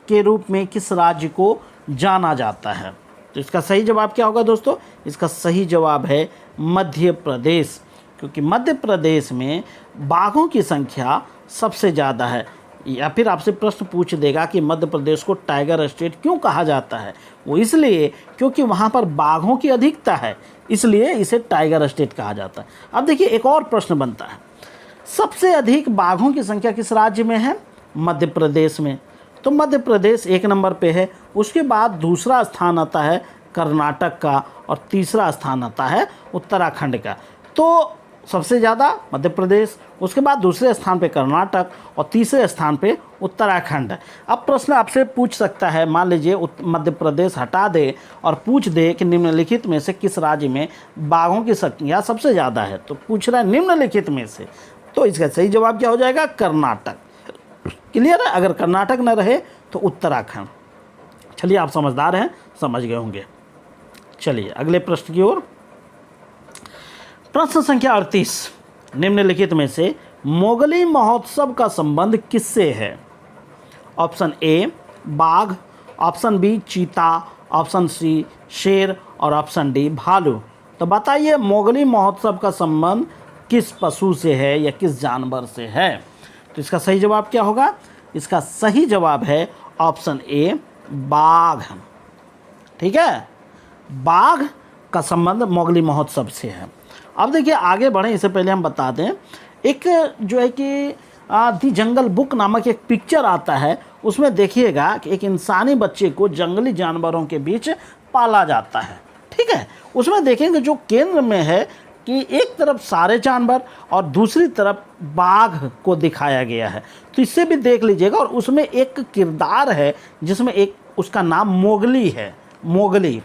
के रूप में किस राज्य को जाना जाता है? तो इसका सही जवाब क्या होगा दोस्तों? इसका सही जवाब है मध्य प्रदेश, क्योंकि मध्य प्रदेश में बाघों की संख्या सबसे ज़्यादा है। या फिर आपसे प्रश्न पूछ देगा कि मध्य प्रदेश को टाइगर स्टेट क्यों कहा जाता है? वो इसलिए क्योंकि वहाँ पर बाघों की अधिकता है, इसलिए इसे टाइगर स्टेट कहा जाता है। अब देखिए एक और प्रश्न बनता है, सबसे अधिक बाघों की संख्या किस राज्य में है? मध्य प्रदेश में। तो मध्य प्रदेश 1 नंबर पे है, उसके बाद दूसरा स्थान आता है कर्नाटक का और तीसरा स्थान आता है उत्तराखंड का। तो सबसे ज़्यादा मध्य प्रदेश, उसके बाद दूसरे स्थान पे कर्नाटक और तीसरे स्थान पे उत्तराखंड। अब प्रश्न आपसे पूछ सकता है, मान लीजिए मध्य प्रदेश हटा दे और पूछ दे कि निम्नलिखित में से किस राज्य में बाघों की संख्या सबसे ज़्यादा है? तो पूछ रहा है निम्नलिखित में से, तो इसका सही जवाब क्या हो जाएगा? कर्नाटक। क्लियर है? अगर कर्नाटक न रहे तो उत्तराखंड। चलिए आप समझदार हैं, समझ गए होंगे। चलिए अगले प्रश्न की ओर। प्रश्न संख्या 38, निम्नलिखित में से मोगली महोत्सव का संबंध किससे है? ऑप्शन ए बाघ, ऑप्शन बी चीता, ऑप्शन सी शेर और ऑप्शन डी भालू। तो बताइए मोगली महोत्सव का संबंध किस पशु से है या किस जानवर से है? तो इसका सही जवाब क्या होगा? इसका सही जवाब है ऑप्शन ए बाघ। ठीक है, बाघ का संबंध मोगली महोत्सव से है। अब देखिए आगे बढ़ें इससे पहले हम बता दें, एक जो है कि दी जंगल बुक नामक एक पिक्चर आता है, उसमें देखिएगा कि एक इंसानी बच्चे को जंगली जानवरों के बीच पाला जाता है। ठीक है, उसमें देखेंगे जो केंद्र में है कि एक तरफ सारे जानवर और दूसरी तरफ बाघ को दिखाया गया है। तो इससे भी देख लीजिएगा, और उसमें एक किरदार है जिसमें एक उसका नाम मोगली है, मोगली।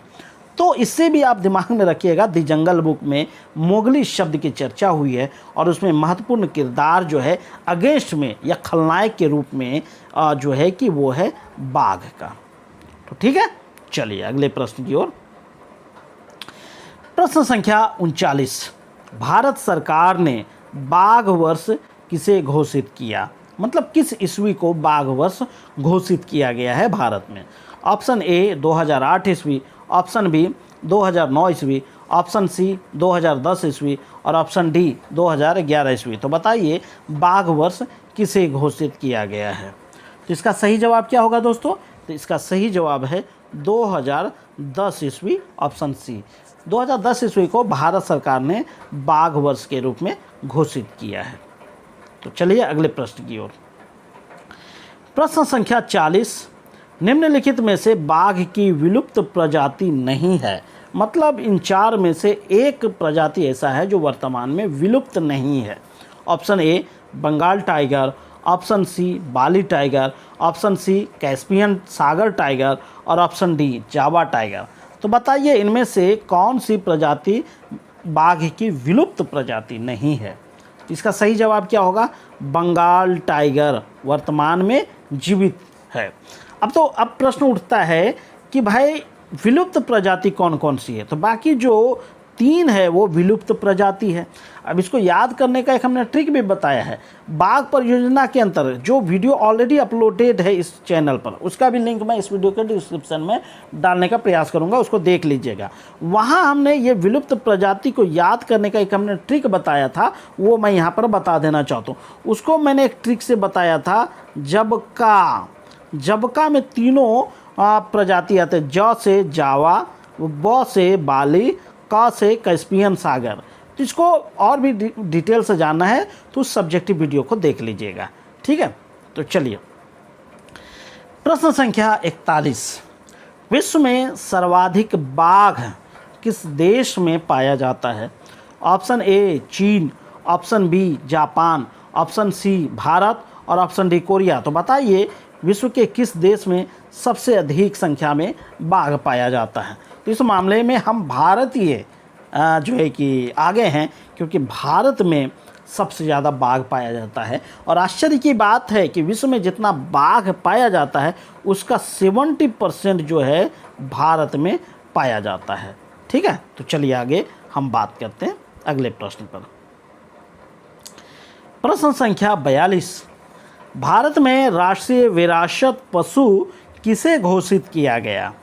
तो इससे भी आप दिमाग में रखिएगा, दी जंगल बुक में मोगली शब्द की चर्चा हुई है और उसमें महत्वपूर्ण किरदार जो है अगेंस्ट में या खलनायक के रूप में जो है कि वो है बाघ का। तो ठीक है, चलिए अगले प्रश्न की ओर। प्रश्न संख्या 39, भारत सरकार ने बाघ वर्ष किसे घोषित किया? मतलब किस ईस्वी को बाघ वर्ष घोषित किया गया है भारत में? ऑप्शन ए 2008 ईस्वी, ऑप्शन बी 2009 ईस्वी, ऑप्शन सी 2010 ईस्वी और ऑप्शन डी 2011 ईस्वी। तो बताइए बाघ वर्ष किसे घोषित किया गया है? तो इसका सही जवाब क्या होगा दोस्तों? तो इसका सही जवाब है 2010 ईस्वी, ऑप्शन सी। 2010 ईस्वी को भारत सरकार ने बाघ वर्ष के रूप में घोषित किया है। तो चलिए अगले प्रश्न की ओर। प्रश्न संख्या 40, निम्नलिखित में से बाघ की विलुप्त प्रजाति नहीं है। मतलब इन चार में से एक प्रजाति ऐसा है जो वर्तमान में विलुप्त नहीं है। Option A Bengal tiger, option C Bali tiger, option C Caspian सागर टाइगर और ऑप्शन डी जावा टाइगर। तो बताइए इनमें से कौन सी प्रजाति बाघ की विलुप्त प्रजाति नहीं है? इसका सही जवाब क्या होगा? बंगाल टाइगर वर्तमान में जीवित है। अब प्रश्न उठता है कि भाई विलुप्त प्रजाति कौन कौन सी है? तो बाकी जो तीन है वो विलुप्त प्रजाति है। अब इसको याद करने का एक हमने ट्रिक भी बताया है। बाघ परियोजना के अंतर्गत जो वीडियो ऑलरेडी अपलोडेड है इस चैनल पर, उसका भी लिंक मैं इस वीडियो के डिस्क्रिप्शन में डालने का प्रयास करूंगा, उसको देख लीजिएगा। वहाँ हमने ये विलुप्त प्रजाति को याद करने का एक हमने ट्रिक बताया था, वो मैं यहाँ पर बता देना चाहता हूँ। उसको मैंने एक ट्रिक से बताया था जबका में तीनों प्रजाति आते हैं। ज से जावा, ब से बाली, क से कैस्पियन सागर। तो इसको और भी डिटेल से जानना है तो उस सब्जेक्टिव वीडियो को देख लीजिएगा, ठीक है। तो चलिए प्रश्न संख्या 41, विश्व में सर्वाधिक बाघ किस देश में पाया जाता है? ऑप्शन ए चीन, option B Japan, option C Bharat और ऑप्शन डी कोरिया। तो बताइए विश्व के किस देश में सबसे अधिक संख्या में बाघ पाया जाता है? तो इस मामले में हम भारतीय जो है कि आगे हैं, क्योंकि भारत में सबसे ज़्यादा बाघ पाया जाता है। और आश्चर्य की बात है कि विश्व में जितना बाघ पाया जाता है उसका 70% जो है भारत में पाया जाता है, ठीक है। तो चलिए आगे हम बात करते हैं अगले प्रश्न पर। प्रश्न संख्या 42, भारत में राष्ट्रीय विरासत पशु किसे घोषित किया गया?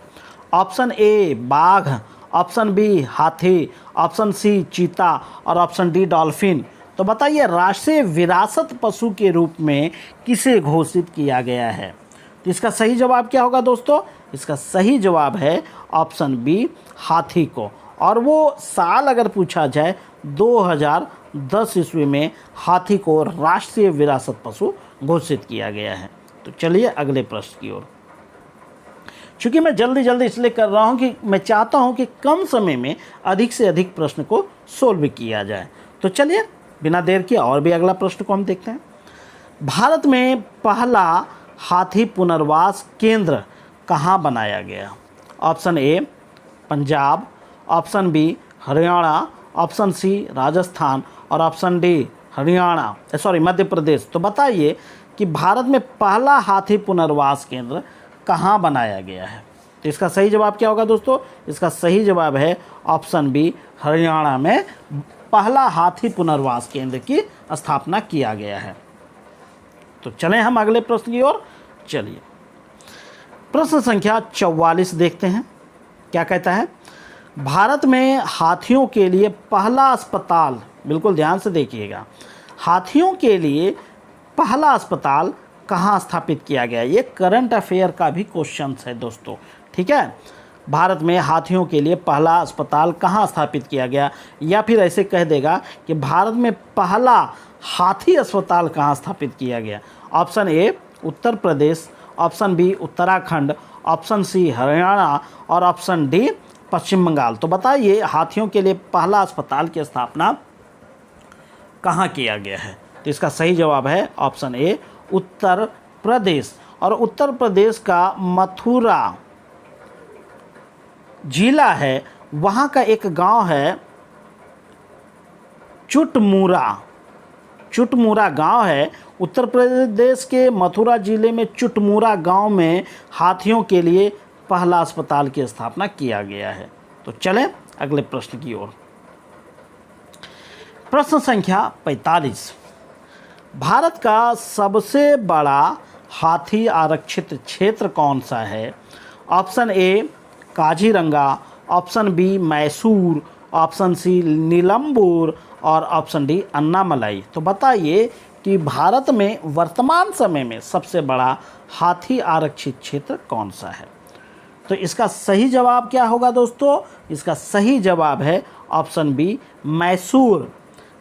ऑप्शन ए बाघ, ऑप्शन बी हाथी, ऑप्शन सी चीता और ऑप्शन डी डॉल्फिन। तो बताइए राष्ट्रीय विरासत पशु के रूप में किसे घोषित किया गया है? तो इसका सही जवाब क्या होगा दोस्तों? इसका सही जवाब है ऑप्शन बी हाथी को। और वो साल अगर पूछा जाए 2010 ईस्वी में हाथी को राष्ट्रीय विरासत पशु घोषित किया गया है। तो चलिए अगले प्रश्न की ओर। चूँकि मैं जल्दी इसलिए कर रहा हूँ कि मैं चाहता हूँ कि कम समय में अधिक से अधिक प्रश्न को सोल्व किया जाए। तो चलिए बिना देर किए और भी अगला प्रश्न को हम देखते हैं। भारत में पहला हाथी पुनर्वास केंद्र कहाँ बनाया गया? Option A Punjab, option B Haryana, option C Rajasthan और ऑप्शन डी मध्य प्रदेश। तो बताइए कि भारत में पहला हाथी पुनर्वास केंद्र कहाँ बनाया गया है? तो इसका सही जवाब क्या होगा दोस्तों? इसका सही जवाब है ऑप्शन बी हरियाणा में पहला हाथी पुनर्वास केंद्र की स्थापना किया गया है। तो चलें हम अगले प्रश्न की ओर। चलिए प्रश्न संख्या 44 देखते हैं क्या कहता है। भारत में हाथियों के लिए पहला अस्पताल, बिल्कुल ध्यान से देखिएगा, हाथियों के लिए पहला अस्पताल कहाँ स्थापित किया गया? ये करंट अफेयर का भी क्वेश्चन है दोस्तों, ठीक है। भारत में हाथियों के लिए पहला अस्पताल कहाँ स्थापित किया गया, या फिर ऐसे कह देगा कि भारत में पहला हाथी अस्पताल कहाँ स्थापित किया गया? Option A Uttar Pradesh, option B Uttarakhand, option C Haryana और ऑप्शन डी पश्चिम बंगाल। तो बताइए हाथियों के लिए पहला अस्पताल की स्थापना कहाँ किया गया है? तो इसका सही जवाब है ऑप्शन ए उत्तर प्रदेश। और उत्तर प्रदेश का मथुरा जिला है, वहाँ का एक गांव है चुटमुरा गांव है। उत्तर प्रदेश के मथुरा जिले में चुटमुरा गांव में हाथियों के लिए पहला अस्पताल की स्थापना किया गया है। तो चलें अगले प्रश्न की ओर। प्रश्न संख्या 45, भारत का सबसे बड़ा हाथी आरक्षित क्षेत्र कौन सा है? Option A Kaziranga, option B Mysore, option C Nilambur और ऑप्शन डी अन्नामलाई। तो बताइए कि भारत में वर्तमान समय में सबसे बड़ा हाथी आरक्षित क्षेत्र कौन सा है। तो इसका सही जवाब क्या होगा दोस्तों? इसका सही जवाब है ऑप्शन बी मैसूर।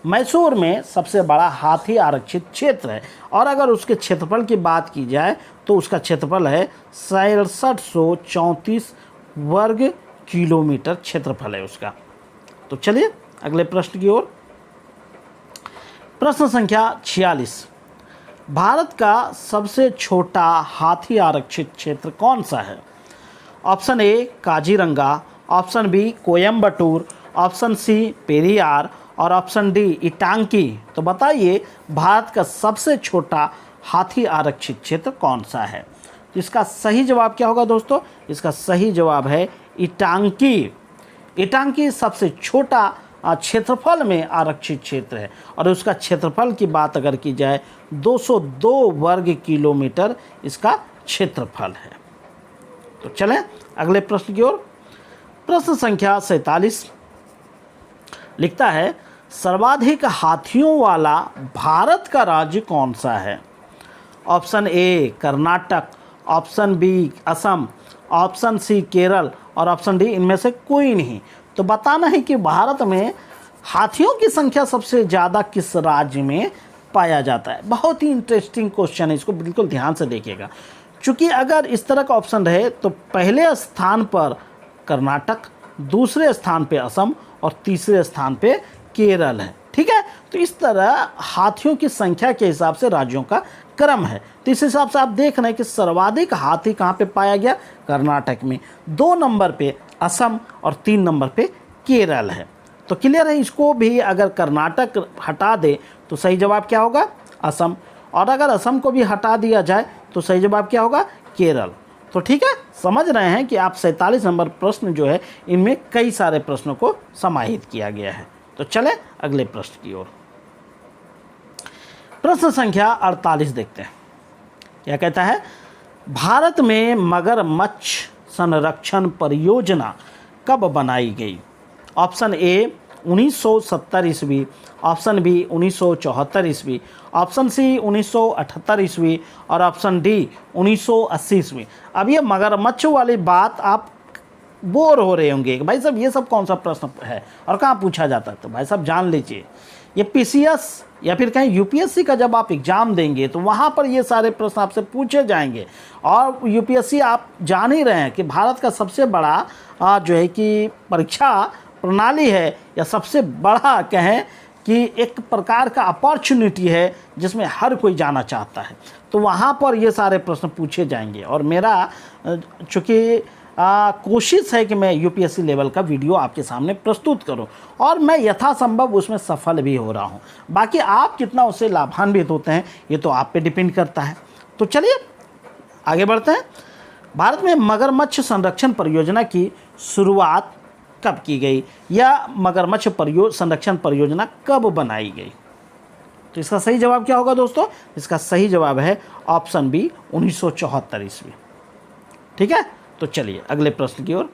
मैसूर में सबसे बड़ा हाथी आरक्षित क्षेत्र है और अगर उसके क्षेत्रफल की बात की जाए तो उसका क्षेत्रफल है 6734 वर्ग किलोमीटर क्षेत्रफल है उसका। तो चलिए अगले प्रश्न की ओर। प्रश्न संख्या 46, भारत का सबसे छोटा हाथी आरक्षित क्षेत्र कौन सा है? Option A Kaziranga, option B Coimbatore, option C Periyar और ऑप्शन डी इटांकी। तो बताइए भारत का सबसे छोटा हाथी आरक्षित क्षेत्र कौन सा है? इसका सही जवाब क्या होगा दोस्तों? इसका सही जवाब है इटांकी। इटांकी सबसे छोटा क्षेत्रफल में आरक्षित क्षेत्र है और उसका क्षेत्रफल की बात अगर की जाए 202 वर्ग किलोमीटर इसका क्षेत्रफल है। तो चलें अगले प्रश्न की ओर। प्रश्न संख्या 47 लिखता है सर्वाधिक हाथियों वाला भारत का राज्य कौन सा है? Option A Karnataka, option B Assam, option C Kerala और ऑप्शन डी इनमें से कोई नहीं। तो बताना है कि भारत में हाथियों की संख्या सबसे ज़्यादा किस राज्य में पाया जाता है। बहुत ही इंटरेस्टिंग क्वेश्चन है, इसको बिल्कुल ध्यान से देखिएगा। चूँकि अगर इस तरह का ऑप्शन रहे तो पहले स्थान पर कर्नाटक, दूसरे स्थान पे असम और तीसरे स्थान पे केरल है। ठीक है, तो इस तरह हाथियों की संख्या के हिसाब से राज्यों का क्रम है। तो इस हिसाब से आप देख रहे हैं कि सर्वाधिक हाथी कहाँ पे पाया गया? कर्नाटक में, 2 नंबर पे असम और 3 नंबर पे केरल है। तो क्लियर है, इसको भी अगर कर्नाटक हटा दे तो सही जवाब क्या होगा? असम। और अगर असम को भी हटा दिया जाए तो सही जवाब क्या होगा? केरल। तो ठीक है, समझ रहे हैं कि आप 47 नंबर प्रश्न जो है इनमें कई सारे प्रश्नों को समाहित किया गया है। तो चलें अगले प्रश्न की ओर। प्रश्न संख्या 48 देखते हैं। क्या कहता है? भारत में मगरमच्छ संरक्षण परियोजना कब बनाई गई? ऑप्शन ए 1970 ईस्वी, ऑप्शन बी 1974 ईस्वी, ऑप्शन सी 1978 ईस्वी और ऑप्शन डी 1980 ईस्वी। अब ये मगरमच्छ वाली बात आप बोर हो रहे होंगे कि भाई साहब ये सब कौन सा प्रश्न है और कहाँ पूछा जाता है। तो भाई साहब जान लीजिए, ये पीसीएस या फिर कहीं यूपीएससी का जब आप एग्ज़ाम देंगे तो वहाँ पर ये सारे प्रश्न आपसे पूछे जाएंगे। और यूपीएससी आप जान ही रहे हैं कि भारत का सबसे बड़ा जो है कि परीक्षा प्रणाली है, या सबसे बड़ा कहें कि एक प्रकार का अपॉर्चुनिटी है जिसमें हर कोई जाना चाहता है। तो वहाँ पर ये सारे प्रश्न पूछे जाएंगे और मेरा चूँकि कोशिश है कि मैं यूपीएससी लेवल का वीडियो आपके सामने प्रस्तुत करूं और मैं यथासंभव उसमें सफल भी हो रहा हूं। बाकी आप कितना उससे लाभान्वित होते हैं ये तो आप पे डिपेंड करता है। तो चलिए आगे बढ़ते हैं। भारत में मगरमच्छ संरक्षण परियोजना की शुरुआत कब की गई या मगरमच्छ संरक्षण परियोजना कब बनाई गई? तो इसका सही जवाब क्या होगा दोस्तों? इसका सही जवाब है ऑप्शन बी 1974 ईस्वी। ठीक है, तो चलिए अगले प्रश्न की ओर।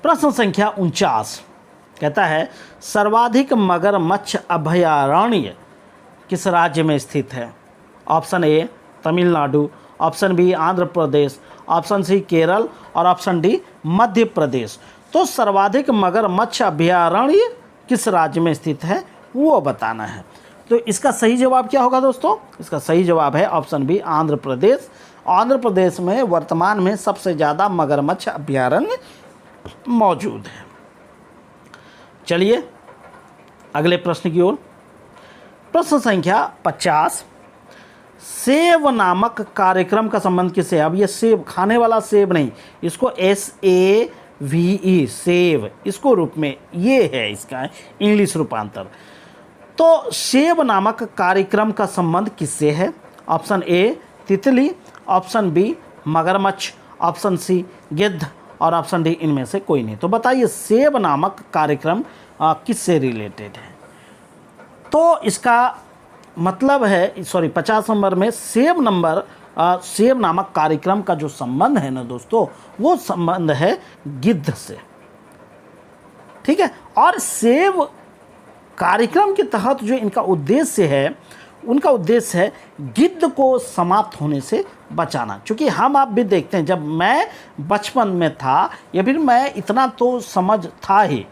प्रश्न संख्या 49 कहता है सर्वाधिक मगरमच्छ अभयारण्य किस राज्य में स्थित है? Option A Tamil Nadu, option B Andhra Pradesh, option C Kerala और ऑप्शन डी मध्य प्रदेश। तो सर्वाधिक मगरमच्छ अभयारण्य किस राज्य में स्थित है वो बताना है। तो इसका सही जवाब क्या होगा दोस्तों? इसका सही जवाब है ऑप्शन बी आंध्र प्रदेश। आंध्र प्रदेश में वर्तमान में सबसे ज़्यादा मगरमच्छ अभयारण्य मौजूद है। चलिए अगले प्रश्न की ओर। प्रश्न संख्या 50 सेब नामक कार्यक्रम का संबंध किससे है? अब ये सेब खाने वाला सेब नहीं, इसको SAVE सेब इसको रूप में ये है इसका इंग्लिश रूपांतर। तो सेब नामक कार्यक्रम का संबंध किससे है? ऑप्शन ए तितली, ऑप्शन बी मगरमच्छ, ऑप्शन सी गिद्ध और ऑप्शन डी इनमें से कोई नहीं। तो बताइए सेब नामक कार्यक्रम किससे रिलेटेड है? तो इसका मतलब है 50 नंबर में सेब नामक कार्यक्रम का जो संबंध है ना दोस्तों, वो संबंध है गिद्ध से। ठीक है। और सेव कार्यक्रम के तहत जो इनका उद्देश्य है, उनका उद्देश्य है गिद्ध को समाप्त होने से बचाना। क्योंकि हम आप भी देखते हैं, जब मैं बचपन में था या फिर मैं इतना तो समझ था ही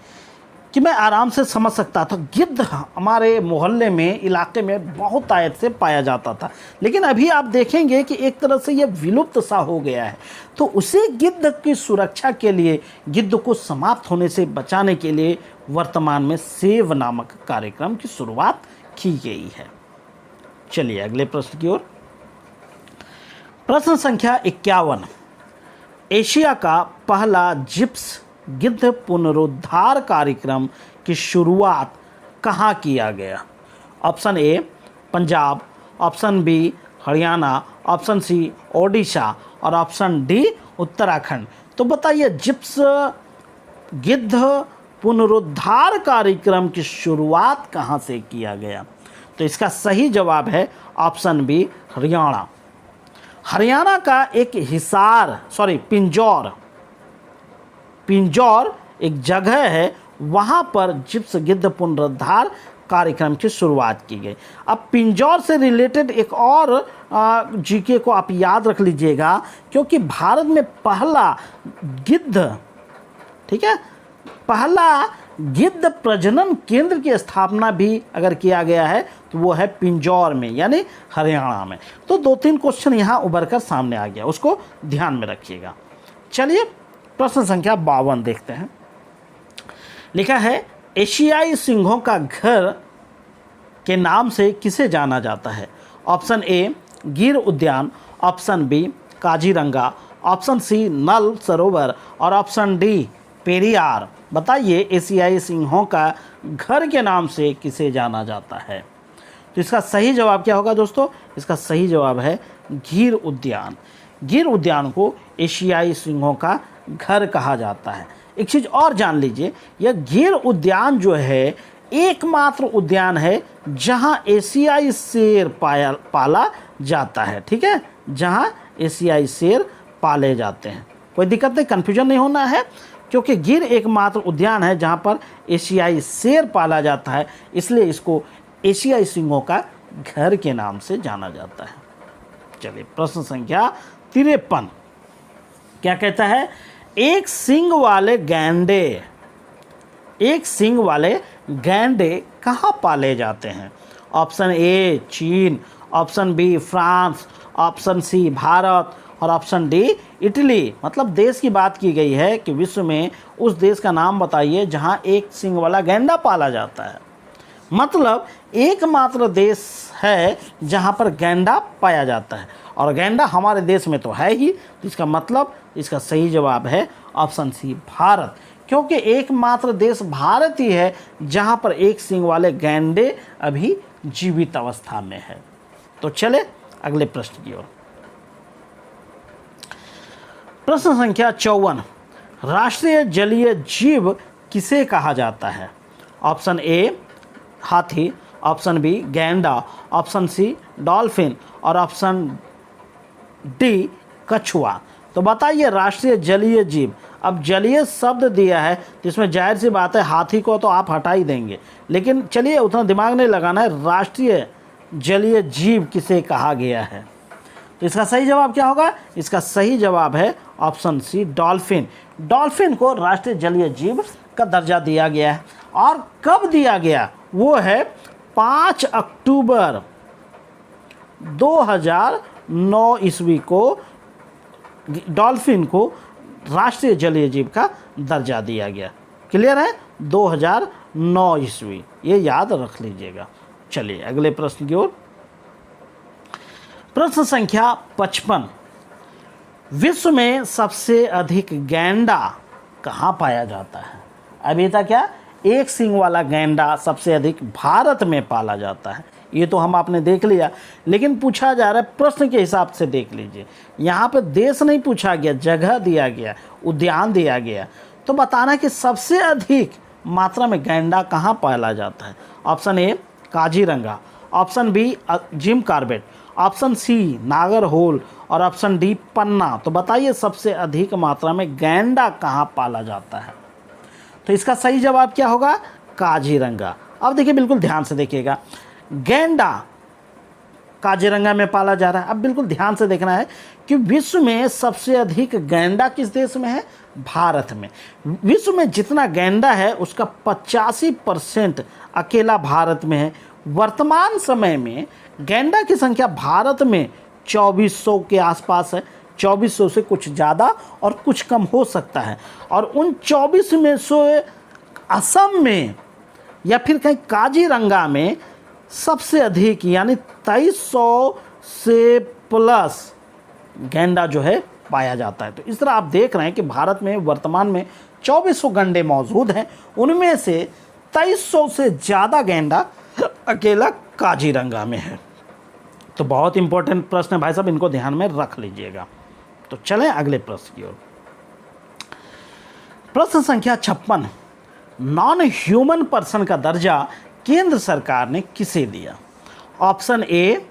कि मैं आराम से समझ सकता था, गिद्ध हमारे मोहल्ले में, इलाके में बहुत आयत से पाया जाता था। लेकिन अभी आप देखेंगे कि एक तरह से ये विलुप्त सा हो गया है। तो उसे गिद्ध की सुरक्षा के लिए, गिद्ध को समाप्त होने से बचाने के लिए वर्तमान में सेव नामक कार्यक्रम की शुरुआत की गई है। चलिए अगले प्रश्न की ओर। प्रश्न संख्या 51। एशिया का पहला जिप्स गिद्ध पुनरुद्धार कार्यक्रम की शुरुआत कहाँ किया गया? Option A Punjab, option B Haryana, option C Odisha और ऑप्शन डी उत्तराखंड। तो बताइए जिप्स गिद्ध पुनरुद्धार कार्यक्रम की शुरुआत कहाँ से किया गया? तो इसका सही जवाब है ऑप्शन बी हरियाणा। हरियाणा का एक पिंजौर एक जगह है, वहाँ पर जिप्स गिद्ध पुनरुद्धार कार्यक्रम की शुरुआत की गई। अब पिंजौर से रिलेटेड एक और जीके को आप याद रख लीजिएगा, क्योंकि भारत में पहला गिद्ध, ठीक है, पहला गिद्ध प्रजनन केंद्र की स्थापना भी अगर किया गया है तो वो है पिंजौर में, यानी हरियाणा में। तो 2-3 क्वेश्चन यहाँ उभर कर सामने आ गया, उसको ध्यान में रखिएगा। चलिए प्रश्न संख्या 52 देखते हैं। लिखा है एशियाई सिंहों का घर के नाम से किसे जाना जाता है? ऑप्शन ए गिर उद्यान, option B Kaziranga, option C Nal Sarovar और ऑप्शन डी पेरियार। बताइए एशियाई सिंहों का घर के नाम से किसे जाना जाता है? तो इसका सही जवाब क्या होगा दोस्तों? इसका सही जवाब है गिर उद्यान। गिर उद्यान को एशियाई सिंहों का घर कहा जाता है। एक चीज़ और जान लीजिए, यह गिर उद्यान जो है एकमात्र उद्यान है जहां एशियाई शेर पाला जाता है। ठीक है, जहां एशियाई शेर पाले जाते हैं। कोई दिक्कत नहीं, कन्फ्यूजन नहीं होना है, क्योंकि गिर एकमात्र उद्यान है जहां पर एशियाई शेर पाला जाता है, इसलिए इसको एशियाई सिंहों का घर के नाम से जाना जाता है। चलिए प्रश्न संख्या 53 क्या कहता है? एक सींग वाले गैंडे कहाँ पाले जाते हैं? ऑप्शन ए चीन, option B France, option C Bharat और ऑप्शन डी इटली। मतलब देश की बात की गई है कि विश्व में उस देश का नाम बताइए जहां एक सींग वाला गैंडा पाला जाता है। मतलब एकमात्र देश है जहां पर गैंडा पाया जाता है, और गैंडा हमारे देश में तो है ही, तो इसका मतलब इसका सही जवाब है ऑप्शन सी भारत, क्योंकि एकमात्र देश भारत ही है जहां पर एक सींग वाले गैंडे अभी जीवित अवस्था में है। तो चले अगले प्रश्न की ओर। प्रश्न संख्या 54 राष्ट्रीय जलीय जीव किसे कहा जाता है? ऑप्शन ए हाथी, ऑप्शन बी गैंडा, ऑप्शन सी डॉल्फिन और ऑप्शन डी कछुआ। तो बताइए राष्ट्रीय जलीय जीव। अब जलीय शब्द दिया है तो इसमें जाहिर सी बात है हाथी को तो आप हटा ही देंगे, लेकिन चलिए उतना दिमाग नहीं लगाना है। राष्ट्रीय जलीय जीव किसे कहा गया है? तो इसका सही जवाब क्या होगा? इसका सही जवाब है ऑप्शन सी डॉल्फिन। डॉल्फिन को राष्ट्रीय जलीय जीव का दर्जा दिया गया है। और कब दिया गया? वो है 5 अक्टूबर 2009 ईस्वी को डॉल्फिन को राष्ट्रीय जलीय जीव का दर्जा दिया गया। क्लियर है? 2009 ईस्वी, ये याद रख लीजिएगा। चलिए अगले प्रश्न की ओर। प्रश्न संख्या 55 विश्व में सबसे अधिक गैंडा कहाँ पाया जाता है? अभी तक क्या एक सींग वाला गैंडा सबसे अधिक भारत में पाला जाता है, ये तो हम आपने देख लिया, लेकिन पूछा जा रहा है प्रश्न के हिसाब से देख लीजिए। यहाँ पे देश नहीं पूछा गया, जगह दिया गया, उद्यान दिया गया। तो बताना कि सबसे अधिक मात्रा में गैंडा कहाँ पाला जाता है। Option A Kaziranga, option B Jim Corbett, option C Nagarhole और ऑप्शन डी पन्ना। तो बताइए सबसे अधिक मात्रा में गैंडा कहाँ पाला जाता है? तो इसका सही जवाब क्या होगा? काजीरंगा। अब देखिए, बिल्कुल ध्यान से देखिएगा, गैंडा काजीरंगा में पाला जा रहा है। अब बिल्कुल ध्यान से देखना है कि विश्व में सबसे अधिक गैंडा किस देश में है? भारत में। विश्व में जितना गैंडा है उसका 85% अकेला भारत में है। वर्तमान समय में गैंडा की संख्या भारत में 2400 के आसपास है। 2400 से कुछ ज़्यादा और कुछ कम हो सकता है। और उन 24 में से असम में या फिर कहीं काजीरंगा में सबसे अधिक यानी 2300 से प्लस गैंडा जो है पाया जाता है। तो इस तरह आप देख रहे हैं कि भारत में वर्तमान में 2400 गैंडे मौजूद हैं, उनमें से 2300 से ज़्यादा गैंडा अकेला काजीरंगा में है। तो बहुत इंपॉर्टेंट प्रश्न है भाई साहब, इनको ध्यान में रख लीजिएगा। तो चलें अगले प्रश्न की ओर। प्रश्न संख्या 56, नॉन ह्यूमन पर्सन का दर्जा केंद्र सरकार ने किसे दिया? ऑप्शन ए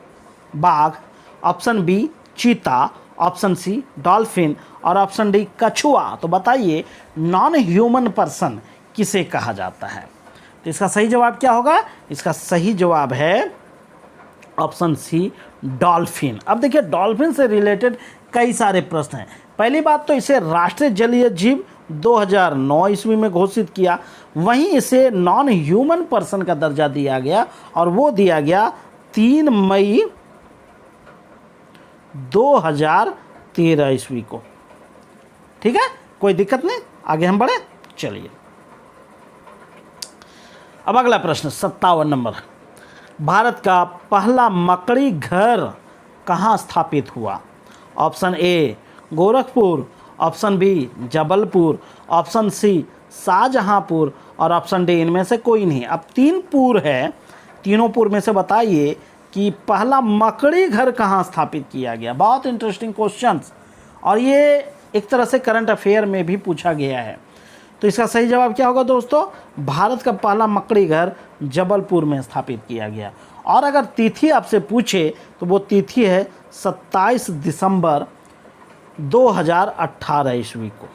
बाघ, ऑप्शन बी चीता, ऑप्शन सी डॉल्फिन और ऑप्शन डी कछुआ। तो बताइए नॉन ह्यूमन पर्सन किसे कहा जाता है? तो इसका सही जवाब क्या होगा? इसका सही जवाब है ऑप्शन सी डॉल्फिन। अब देखिए, डॉल्फिन से रिलेटेड कई सारे प्रश्न हैं। पहली बात तो इसे राष्ट्रीय जलीय जीव 2009 ईस्वी में घोषित किया, वहीं इसे नॉन ह्यूमन पर्सन का दर्जा दिया गया और वो दिया गया 3 मई 2013 ईस्वी को। ठीक है, कोई दिक्कत नहीं, आगे हम बढ़े। चलिए अब अगला प्रश्न 57 नंबर, भारत का पहला मकड़ी घर कहाँ स्थापित हुआ? Option A Gorakhpur, option B Jabalpur, option C Shahjahanpur और ऑप्शन डी इनमें से कोई नहीं। अब 3 पुर है, तीनों पुर में से बताइए कि पहला मकड़ी घर कहाँ स्थापित किया गया। बहुत इंटरेस्टिंग क्वेश्चंस, और ये एक तरह से करंट अफेयर में भी पूछा गया है। तो इसका सही जवाब क्या होगा दोस्तों? भारत का पहला मकड़ी घर जबलपुर में स्थापित किया गया। और अगर तिथि आपसे पूछे तो वो तिथि है 27 दिसंबर 2018 ईस्वी को।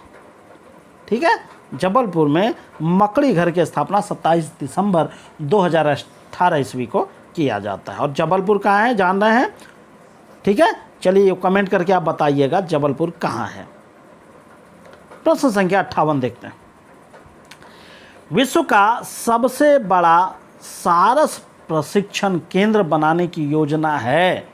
ठीक है, जबलपुर में मकड़ी घर की स्थापना 27 दिसंबर 2018 ईस्वी को किया जाता है। और जबलपुर कहाँ है जान रहे हैं? ठीक है, चलिए कमेंट करके आप बताइएगा जबलपुर कहाँ है। प्रश्न संख्या 58 देखते हैं। विश्व का सबसे बड़ा सारस प्रशिक्षण केंद्र बनाने की योजना है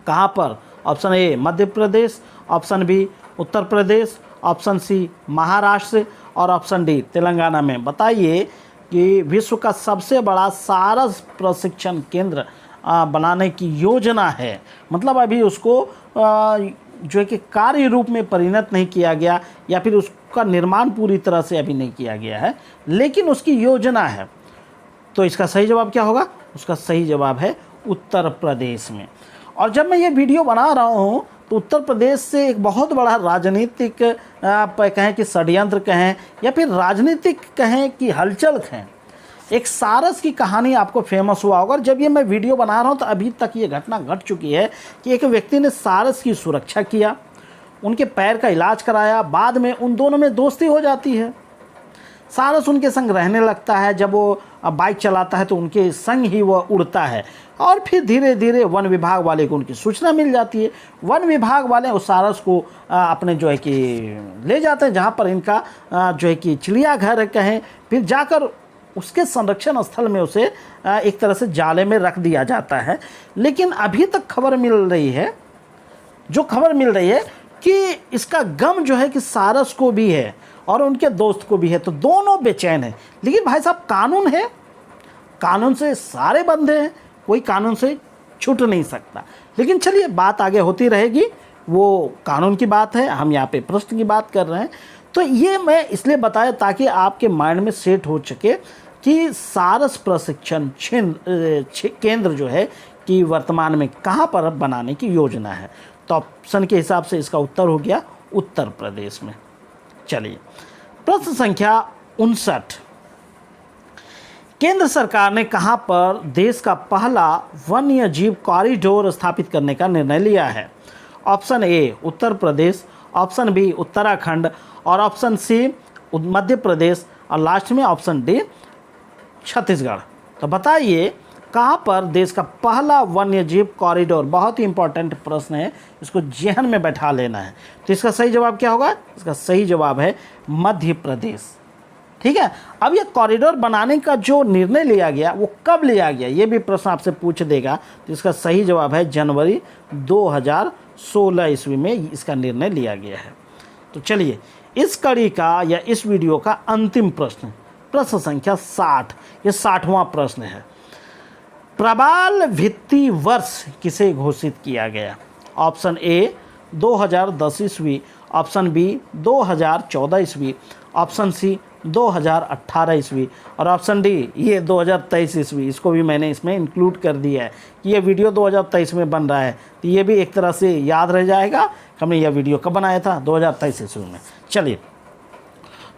कहाँ पर? Option A Madhya Pradesh, option B Uttar Pradesh, option C Maharashtra और ऑप्शन डी तेलंगाना में। बताइए कि विश्व का सबसे बड़ा सारस प्रशिक्षण केंद्र बनाने की योजना है, मतलब अभी उसको जो है कि कार्य रूप में परिणत नहीं किया गया या फिर उसका निर्माण पूरी तरह से अभी नहीं किया गया है, लेकिन उसकी योजना है। तो इसका सही जवाब क्या होगा? उसका सही जवाब है उत्तर प्रदेश में। और जब मैं ये वीडियो बना रहा हूँ तो उत्तर प्रदेश से एक बहुत बड़ा राजनीतिक कहें कि षड्यंत्र कहें या फिर राजनीतिक कहें कि हलचल कहें, एक सारस की कहानी आपको फेमस हुआ होगा। और जब ये मैं वीडियो बना रहा हूँ तो अभी तक ये घटना घट चुकी है कि एक व्यक्ति ने सारस की सुरक्षा किया, उनके पैर का इलाज कराया, बाद में उन दोनों में दोस्ती हो जाती है। सारस उनके संग रहने लगता है, जब वो बाइक चलाता है तो उनके संग ही वह उड़ता है। और फिर धीरे धीरे वन विभाग वाले को उनकी सूचना मिल जाती है। वन विभाग वाले उस सारस को अपने जो है कि ले जाते हैं जहाँ पर इनका जो है कि चिड़ियाघर कहें, फिर जाकर उसके संरक्षण स्थल में उसे एक तरह से जाले में रख दिया जाता है। लेकिन अभी तक खबर मिल रही है, जो खबर मिल रही है कि इसका गम जो है कि सारस को भी है और उनके दोस्त को भी है, तो दोनों बेचैन हैं। लेकिन भाई साहब कानून है, कानून से सारे बंधे हैं, कोई कानून से छूट नहीं सकता। लेकिन चलिए बात आगे होती रहेगी, वो कानून की बात है, हम यहाँ पे प्रश्न की बात कर रहे हैं। तो ये मैं इसलिए बताया ताकि आपके माइंड में सेट हो सके कि सारस प्रशिक्षण केंद्र जो है कि वर्तमान में कहाँ पर बनाने की योजना है। तो ऑप्शन के हिसाब से इसका उत्तर हो गया उत्तर प्रदेश में। चलिए प्रश्न संख्या 59, केंद्र सरकार ने कहां पर देश का पहला वन्य जीव कॉरिडोर स्थापित करने का निर्णय लिया है? Option A Uttar Pradesh, option B Uttarakhand और ऑप्शन सी मध्य प्रदेश और लास्ट में ऑप्शन डी छत्तीसगढ़। तो बताइए कहाँ पर देश का पहला वन्यजीव कॉरिडोर, बहुत ही इंपॉर्टेंट प्रश्न है, इसको जेहन में बैठा लेना है। तो इसका सही जवाब क्या होगा? इसका सही जवाब है मध्य प्रदेश। ठीक है, अब ये कॉरिडोर बनाने का जो निर्णय लिया गया वो कब लिया गया, ये भी प्रश्न आपसे पूछ देगा। तो इसका सही जवाब है जनवरी 2016 ईस्वी में इसका निर्णय लिया गया है। तो चलिए इस कड़ी का या इस वीडियो का अंतिम प्रश्न, प्रश्न संख्या 60, ये 60वां प्रश्न है। प्रबाल भित्ति वर्ष किसे घोषित किया गया? ऑप्शन ए 2010 ईस्वी, ऑप्शन बी 2014 ईस्वी, ऑप्शन सी 2018 ईस्वी और ऑप्शन डी ये 2023 ईस्वी। इसको भी मैंने इसमें इंक्लूड कर दिया है कि ये वीडियो 2023 में बन रहा है, तो ये भी एक तरह से याद रह जाएगा हमने यह वीडियो कब बनाया था, 2023 ईस्वी में। चलिए,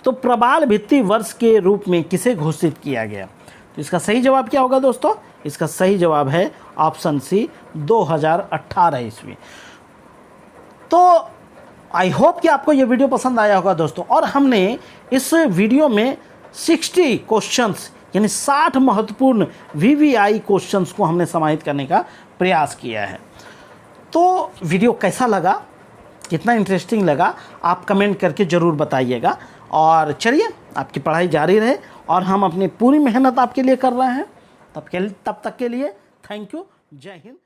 तो प्रबाल भित्ति वर्ष के रूप में किसे घोषित किया गया? तो इसका सही जवाब क्या होगा दोस्तों? इसका सही जवाब है ऑप्शन सी 2018 ईस्वी। तो आई होप कि आपको ये वीडियो पसंद आया होगा दोस्तों, और हमने इस वीडियो में 60 क्वेश्चंस यानी 60 महत्वपूर्ण VVI क्वेश्चंस को हमने समाहित करने का प्रयास किया है। तो वीडियो कैसा लगा, कितना इंटरेस्टिंग लगा, आप कमेंट करके ज़रूर बताइएगा। और चलिए आपकी पढ़ाई जारी रहे और हम अपनी पूरी मेहनत आपके लिए कर रहे हैं। तब तक के लिए थैंक यू। जय हिंद।